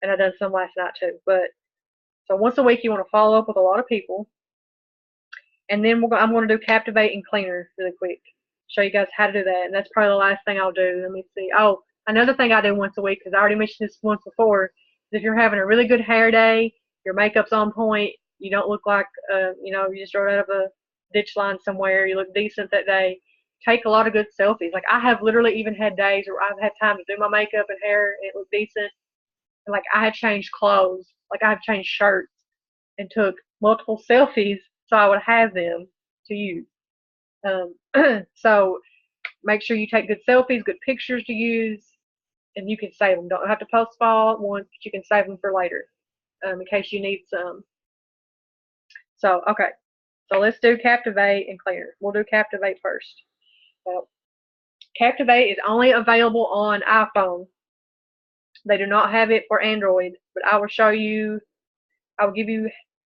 and I done some last night too. But so once a week, you want to follow up with a lot of people, and then I'm going to do Captivate and Cleaner really quick. Show you guys how to do that, and that's probably the last thing I'll do. Let me see. Oh, another thing I do once a week, because I already mentioned this once before, is if you're having a really good hair day, your makeup's on point, you don't look like you just rode out of a ditch line somewhere, you look decent that day, take a lot of good selfies. Like I have literally even had days where I've had time to do my makeup and hair and it looked decent, and like I have changed clothes, like I've changed shirts and took multiple selfies so I would have them to use. So make sure you take good selfies, good pictures to use, and you can save them. Don't have to post them all at once, but you can save them for later in case you need some. So, okay. So let's do Captivate and Cleaner. We'll do Captivate first. So, Captivate is only available on iPhone. They do not have it for Android, but I will show you, I will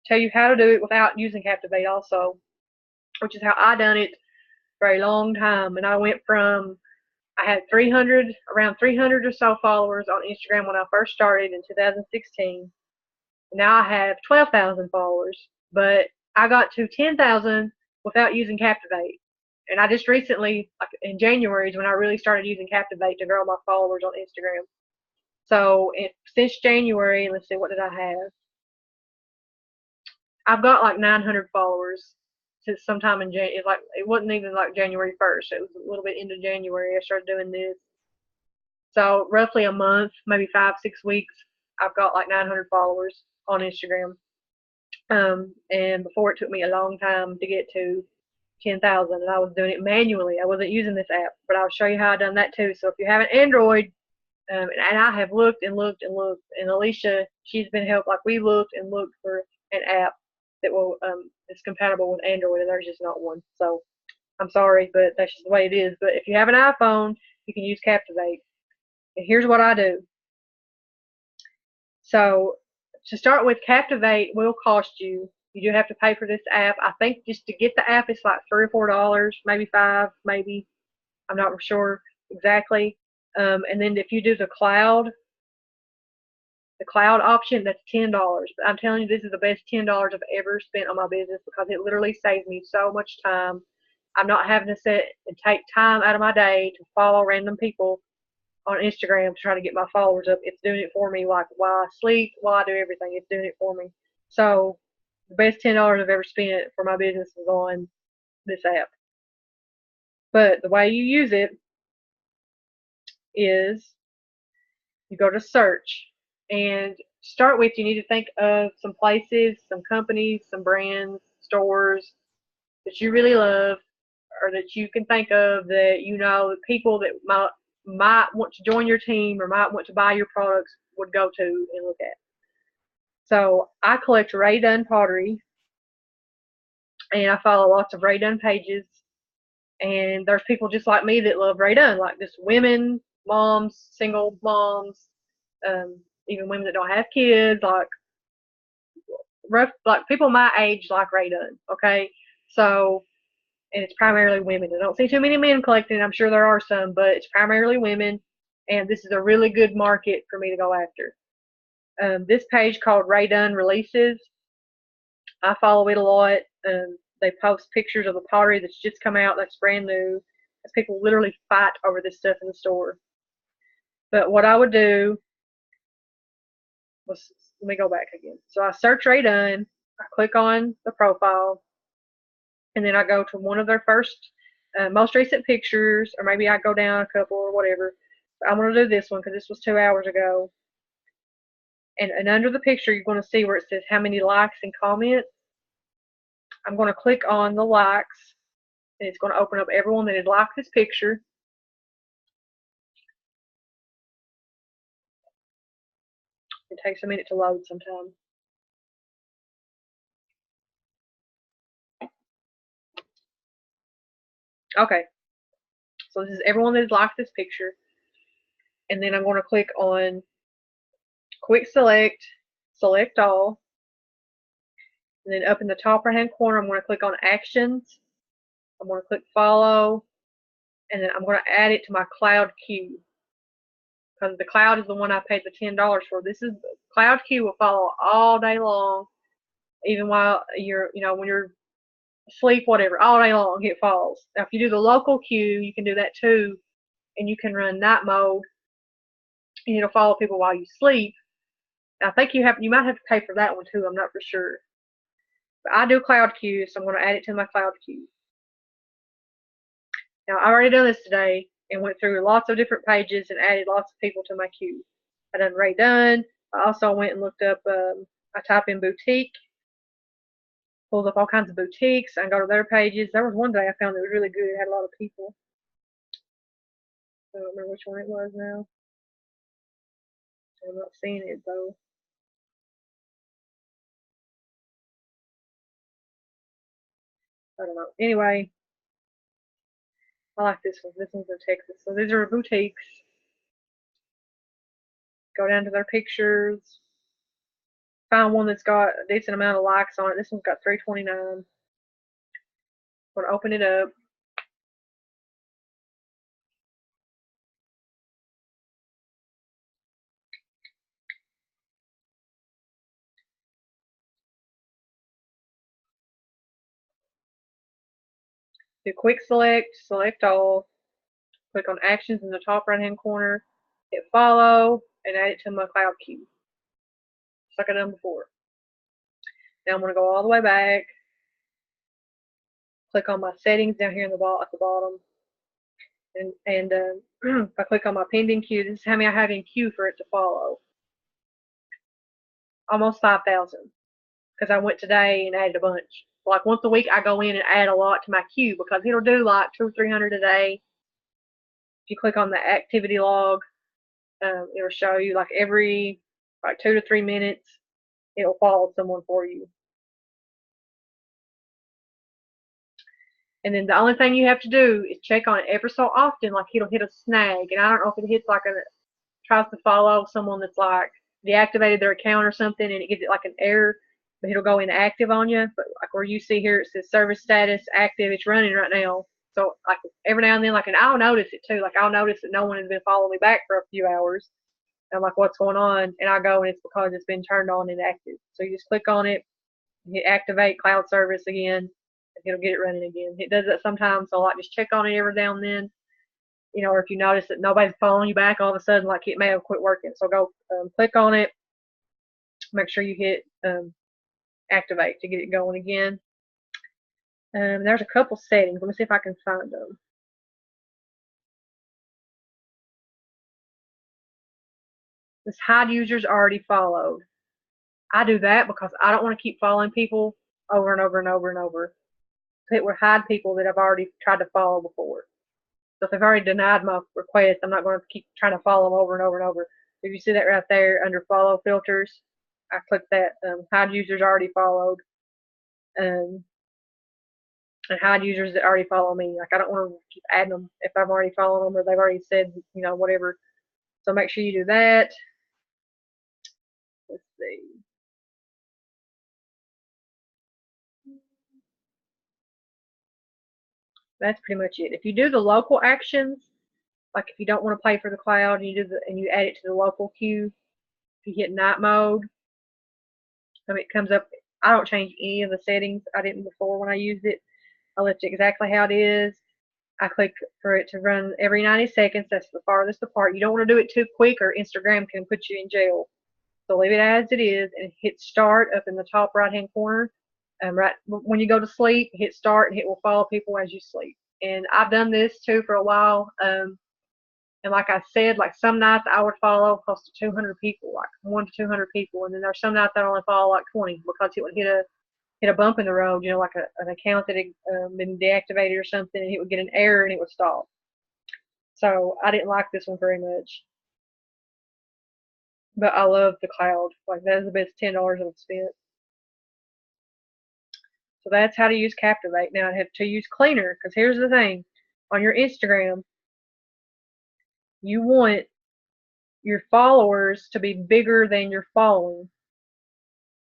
tell you how to do it without using Captivate also, which is how I done it for a long time. And I went from, I had around 300 or so followers on Instagram when I first started in 2016. Now I have 12,000 followers, but I got to 10,000 without using Captivate. And I just recently, like in January, is when I really started using Captivate to grow my followers on Instagram. So since January, let's see, what did I have? I've got like 900 followers since sometime in January. It wasn't even like January 1st. It was a little bit into January I started doing this. So roughly a month, maybe 5-6 weeks, I've got like 900 followers on Instagram. And before it took me a long time to get to 10,000, and I was doing it manually. I wasn't using this app, but I'll show you how I done that too. So if you have an Android, and I have looked and looked and looked, and Alicia, she's been helped. Like we looked and looked for an app that will is compatible with Android, and there's just not one. So I'm sorry, but that's just the way it is. But if you have an iPhone, you can use Captivate. And here's what I do. So to start with, Captivate will cost you. You do have to pay for this app. I think just to get the app, it's like $3 or $4, maybe $5, maybe. I'm not sure exactly. And then if you do the cloud option, that's $10. But I'm telling you, this is the best $10 I've ever spent on my business because it literally saves me so much time. I'm not having to sit and take time out of my day to follow random people on Instagram to try to get my followers up. It's doing it for me, like while I sleep, while I do everything, it's doing it for me. So the best $10 I've ever spent for my business is on this app. But the way you use it is you go to search, and to start with, you need to think of some places, some companies, some brands, stores that you really love, or that you can think of that people that might want to join your team or might want to buy your products would go to and look at. So I collect Rae Dunn pottery, and I follow lots of Rae Dunn pages, and there's people just like me that love Rae Dunn, like just women, moms, single moms, even women that don't have kids, like people my age like Rae Dunn. Okay, so, and it's primarily women. I don't see too many men collecting. I'm sure there are some, but it's primarily women, and this is a really good market for me to go after. This page called Rae Dunn Releases, I follow it a lot. They post pictures of the pottery that's just come out, that's brand new, as people literally fight over this stuff in the store. But what I would do was, let me go back again. So I search Rae Dunn, I click on the profile, and then I go to one of their most recent pictures, or maybe I go down a couple or whatever. But I'm going to do this one because this was 2 hours ago. And under the picture, you're going to see where it says how many likes and comments. I'm going to click on the likes, and it's going to open up everyone that has liked this picture. It takes a minute to load sometimes. Okay, so this is everyone that has liked this picture. And then I'm going to click on Quick Select, Select All. And then up in the top right hand corner, I'm going to click on Actions. I'm going to click Follow. And then I'm going to add it to my cloud queue. because the Cloud is the one I paid the $10 for. This is Cloud Q will follow all day long, even while you're, when you're asleep, whatever, all day long it follows. Now, if you do the local queue, you can do that too, and you can run night mode, and it'll follow people while you sleep. I think you might have to pay for that one too. I'm not for sure. But I do Cloud Q, so I'm going to add it to my Cloud Q. Now, I've already done this today and went through lots of different pages and added lots of people to my queue. I done Ray Dunn. I also went and looked up, I type in boutique, pulls up all kinds of boutiques. I can go to their pages. There was one day I found that was really good. It had a lot of people. I don't remember which one it was now. I'm not seeing it though. I don't know. Anyway, I like this one. This one's in Texas. So these are boutiques. Go down to their pictures. Find one that's got a decent amount of likes on it. This one's got 329. I'm going to open it up. Do quick select, select all, click on actions in the top right hand corner, hit follow, and add it to my Cloud Queue. Just like I done before. Now I'm going to go all the way back, click on my settings down here at the bottom, and if I click on my pending queue, this is how many I have in queue for it to follow. Almost 5,000, because I went today and added a bunch. Like once a week I go in and add a lot to my queue because it'll do like 200 or 300 a day. If you click on the activity log, it'll show you like every 2 to 3 minutes it'll follow someone for you. And then the only thing you have to do is check on it every so often, like it'll hit a snag. And I don't know if it hits like tries to follow someone that's like deactivated their account or something, and it gives it like an error, but it'll go inactive on you. But like where you see here, it says service status active, it's running right now. So like every now and then, like, and I'll notice it too. Like I'll notice that no one has been following me back for a few hours. I'm like, what's going on? And I go and it's because it's been turned on and active. So you just click on it, hit activate cloud service again, and it'll get it running again. It does that sometimes, so like just check on it every now and then. Or if you notice that nobody's following you back, all of a sudden, like it may have quit working. So go click on it. Make sure you hit activate to get it going again. There's a couple settings. Let me see if I can find them. This hide users already followed. I do that because I don't want to keep following people over and over and over and over. It would hide people that I've already tried to follow before. So if they've already denied my request, I'm not going to keep trying to follow them over and over and over. If you see that right there under follow filters, I clicked that hide users already followed, and hide users that already follow me. Like I don't want to keep adding them if I've already followed them or they've already said, whatever. So make sure you do that. Let's see. That's pretty much it. If you do the local actions, like if you don't want to pay for the cloud and you add it to the local queue, if you hit night mode, it comes up. I don't change any of the settings I didn't before when I used it. I left it exactly how it is. I click for it to run every 90 seconds. That's the farthest apart. You don't want to do it too quick or Instagram can put you in jail. So leave it as it is and hit start up in the top right hand corner. Right when you go to sleep, hit start and it will follow people as you sleep. And I've done this too for a while. And like I said, like some nights I would follow close to 200 people, like 1 to 200 people. And then there's some nights I only follow like 20 because it would hit a bump in the road, like an account that had been deactivated or something, and it would get an error and it would stop. So I didn't like this one very much. But I love the cloud. Like that is the best $10 I've spent. So that's how to use Captivate. Now I have to use Cleaner, because here's the thing. On your Instagram, you want your followers to be bigger than your following,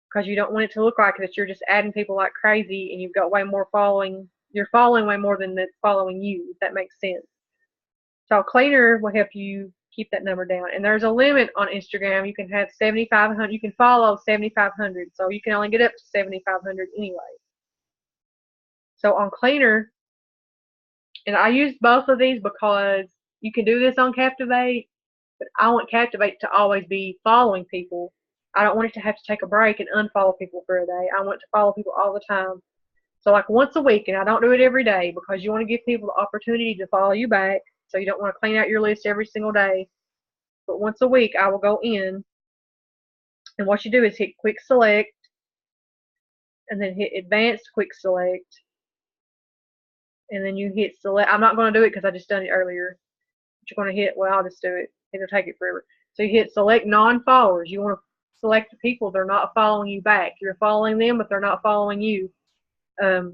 because you don't want it to look like that you're just adding people like crazy and you've got way more following. You're following way more than that's following you, if that makes sense. So Cleaner will help you keep that number down. And there's a limit on Instagram. You can have 7,500. You can follow 7,500. So you can only get up to 7,500 anyway. So on Cleaner, and I use both of these because you can do this on Captivate, but I want Captivate to always be following people. I don't want it to have to take a break and unfollow people for a day. I want it to follow people all the time. So like once a week, and I don't do it every day because you want to give people the opportunity to follow you back. So you don't want to clean out your list every single day. But once a week, I will go in, and what you do is hit Quick Select, and then hit Advanced Quick Select, and then you hit Select. I'm not going to do it because I just done it earlier. But you're going to hit, well, I'll just do it. It'll take it forever. So you hit Select Non-Followers. You want to select the people that are not following you back. You're following them, but they're not following you. So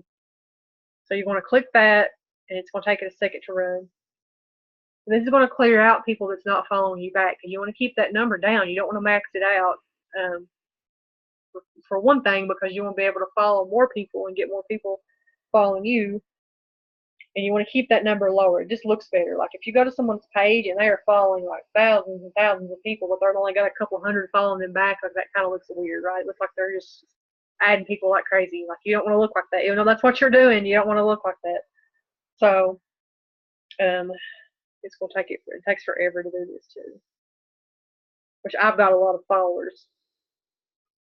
you're going to click that, and it's going to take it a second to run. This is going to clear out people that's not following you back. And you want to keep that number down. You don't want to max it out, for one thing, because you want to be able to follow more people and get more people following you. And you want to keep that number lower. It just looks better. Like if you go to someone's page and they are following like thousands and thousands of people, but they've only got a couple hundred following them back, like that kind of looks weird, right? It looks like they're just adding people like crazy. Like you don't want to look like that. Even though that's what you're doing, you don't want to look like that. So, it's going to take it takes forever to do this too. Which I've got a lot of followers.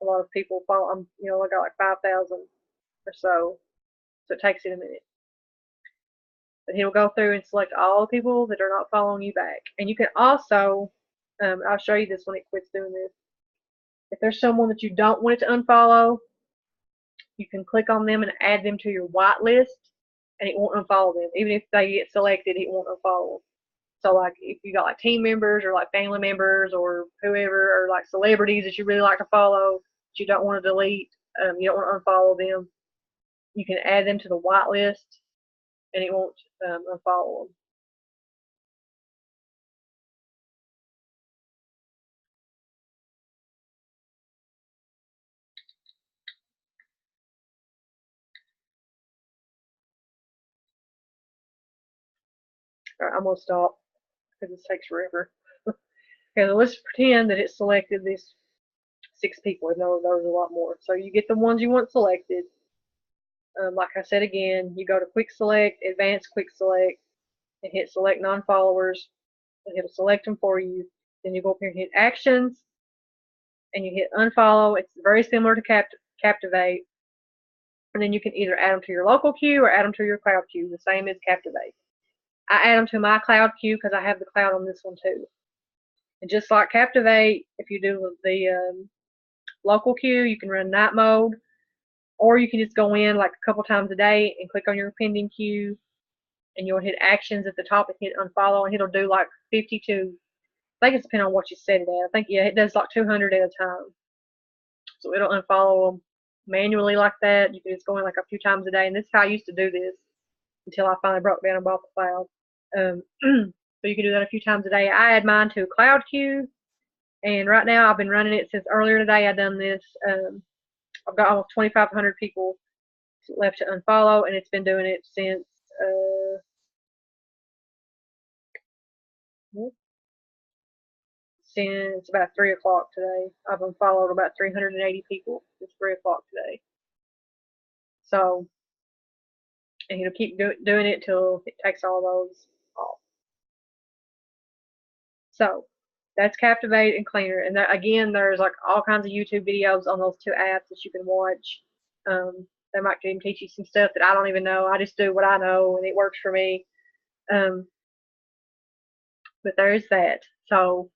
A lot of people follow. I got like 5,000 or so. So it takes it a minute. But he'll go through and select all the people that are not following you back. And you can also, I'll show you this when it quits doing this. If there's someone that you don't want it to unfollow, you can click on them and add them to your whitelist, and it won't unfollow them. Even if they get selected, it won't unfollow them. So like if you got like team members or like family members or whoever, or like celebrities that you really like to follow, that you don't want to delete, you don't want to unfollow them, you can add them to the whitelist, and it won't unfollow them. All right, I'm gonna stop because this takes forever. Okay, let's pretend that it selected these 6 people, even though there was a lot more. So you get the ones you want selected. Like I said again, you go to Quick Select, Advanced Quick Select, and hit Select Non-Followers, and it'll select them for you. Then you go up here and hit Actions, and you hit Unfollow. It's very similar to Captivate. And then you can either add them to your local queue or add them to your cloud queue, the same as Captivate. I add them to my cloud queue because I have the cloud on this one too. And just like Captivate, if you do the local queue, you can run night mode, or you can just go in like a couple times a day and click on your pending queue, and you'll hit Actions at the top and hit Unfollow, and it'll do like 52. I think it's depending on what you set it at. I think, yeah, it does like 200 at a time. So it'll unfollow them manually like that. You can just go in like a few times a day, and this is how I used to do this until I finally broke down and bought the cloud. So you can do that a few times a day. I add mine to a cloud queue, and right now I've been running it since earlier today. I've done this. I've got almost 2,500 people left to unfollow, and it's been doing it since about 3 o'clock today. I've unfollowed about 380 people since 3 o'clock today. So, and it'll keep doing it till it takes all those off. So that's Captivate and Cleaner. And that, again, there's like all kinds of YouTube videos on those 2 apps that you can watch. They might even teach you some stuff that I don't even know. I just do what I know, and it works for me. But there's that. So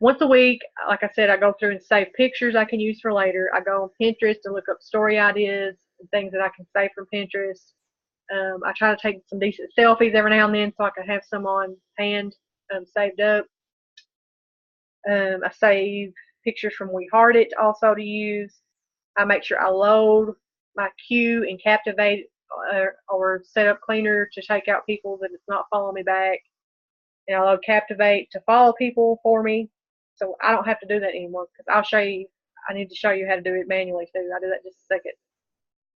once a week, like I said, I go through and save pictures I can use for later. I go on Pinterest and look up story ideas and things that I can save from Pinterest. I try to take some decent selfies every now and then so I can have some on hand saved up. I save pictures from WeHeartIt also to use. I make sure I load my queue and Captivate or set up Cleaner to take out people that it's not following me back. And I load Captivate to follow people for me, so I don't have to do that anymore, because I'll show you. I need to show you how to do it manually too. I'll do that in just a second.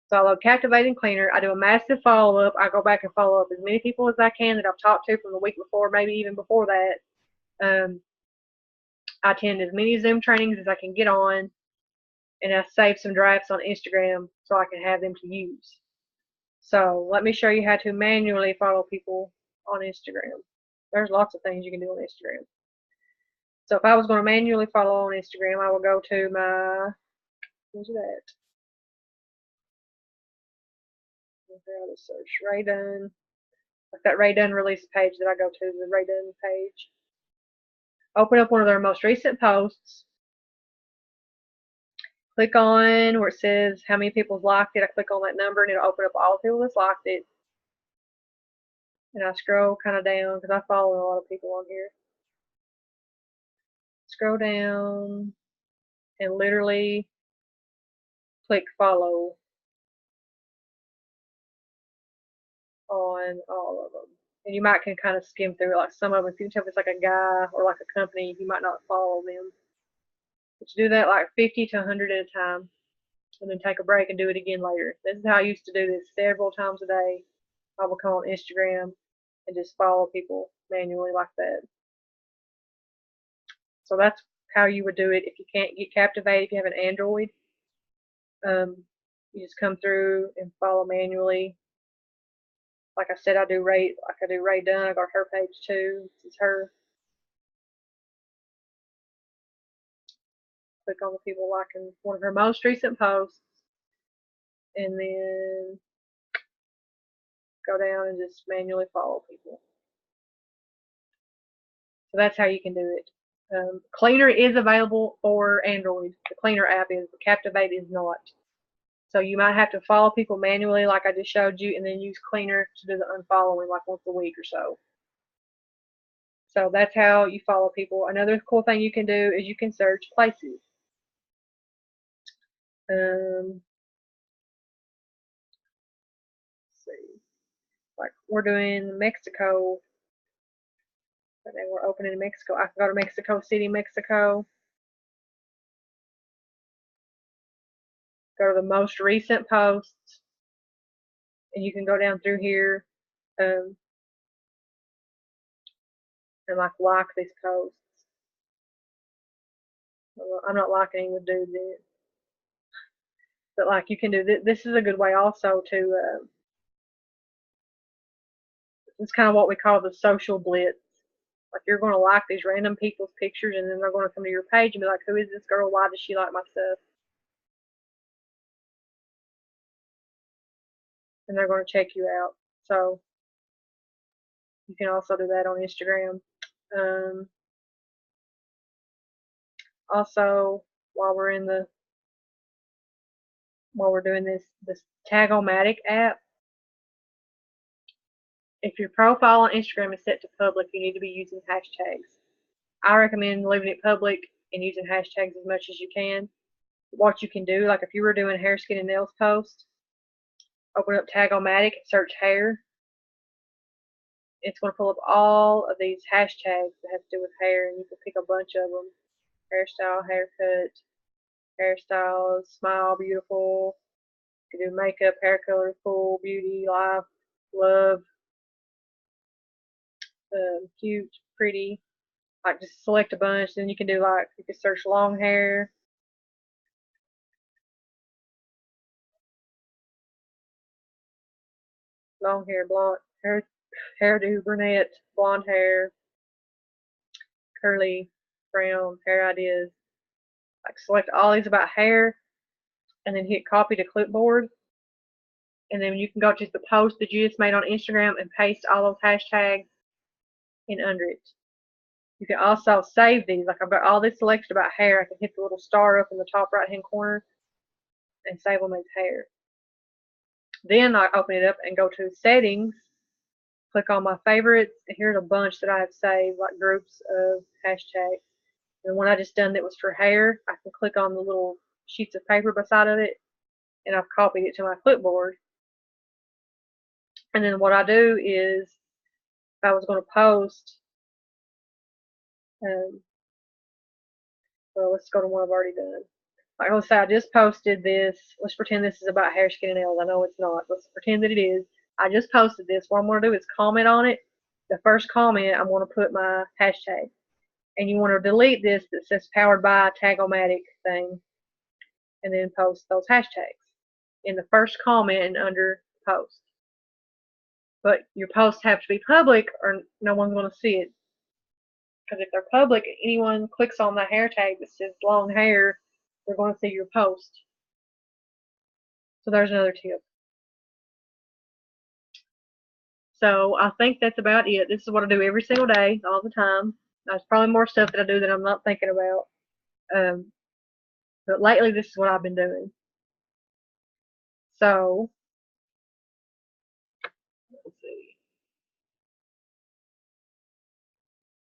So I load Captivate and Cleaner. I do a massive follow-up. I go back and follow up as many people as I can that I've talked to from the week before, maybe even before that. I attend as many Zoom trainings as I can get on, and I save some drafts on Instagram so I can have them to use. So let me show you how to manually follow people on Instagram. There's lots of things you can do on Instagram. So if I was going to manually follow on Instagram, I will go to my, where's it at? I'll just search Rae Dunn. Like that Rae Dunn release page that I go to, the Rae Dunn page. Open up one of their most recent posts. Click on where it says how many people's liked it. I click on that number and it'll open up all the people that's liked it. And I scroll kind of down because I follow a lot of people on here. Scroll down and literally click follow on all of them. And you might can kind of skim through it. Like some of them, if you can tell if it's like a guy or like a company, you might not follow them. But you do that like 50 to 100 at a time, and then take a break and do it again later. This is how I used to do this several times a day. I would come on Instagram and just follow people manually like that. So that's how you would do it if you can't get Captivate. If you have an Android, you just come through and follow manually. Like I said, I do Rae Dunn. I got her page too. This is her. Click on the people liking one of her most recent posts, and then go down and just manually follow people. So that's how you can do it. Cleaner is available for Android. The Cleaner app is, but Captivate is not. So you might have to follow people manually like I just showed you, and then use Cleaner to do the unfollowing like once a week or so. So that's how you follow people. Another cool thing you can do is you can search places. Let's see. Like we're doing Mexico. And then we're opening in Mexico. I can go to Mexico City, Mexico. Go to the most recent posts, and you can go down through here and like these posts. I'm not liking any with dudes in it, but like you can do this. This is a good way also to. It's kind of what we call the social blitz. Like you're going to like these random people's pictures, and then they're going to come to your page and be like, "Who is this girl? Why does she like my stuff?" And they're going to check you out. So you can also do that on Instagram. Also, while we're doing this Tag-O-Matic app, if your profile on Instagram is set to public, you need to be using hashtags. I recommend leaving it public and using hashtags as much as you can. What you can do, like if you were doing hair, skin, and nails posts, open up Tag-O-Matic, search hair. It's going to pull up all of these hashtags that have to do with hair, and you can pick a bunch of them. Hairstyle, haircut, hairstyles, smile, beautiful. You can do makeup, hair color, cool, beauty, life, love, cute, pretty. Like just select a bunch. Then you can do like, you can search long hair. Long hair, blonde, hairdo, brunette, blonde hair, curly, brown, hair ideas. Like select all these about hair, and then hit copy to clipboard. And then you can go to the post that you just made on Instagram and paste all those hashtags in under it. You can also save these. Like I've got all this selected about hair. I can hit the little star up in the top right hand corner and save them as hair. Then I open it up and go to settings, click on my favorites, and here's a bunch that I have saved, like groups of hashtags. And when I just done that was for hair, I can click on the little sheets of paper beside of it, and I've copied it to my clipboard. And then what I do is, if I was going to post, well, let's go to one I've already done. Like let's say I just posted this. Let's pretend this is about hair, skin, and nails. I know it's not. Let's pretend that it is. I just posted this. What I'm going to do is comment on it. The first comment, I'm going to put my hashtag. and you want to delete this that says powered by Tagomatic thing, and then post those hashtags in the first comment and under post. But your posts have to be public or no one's going to see it. Because if they're public, anyone clicks on the hair tag that says long hair, they're going to see your post. So there's another tip. So I think that's about it. This is what I do every single day, all the time. There's probably more stuff that I do that I'm not thinking about. But lately, this is what I've been doing. So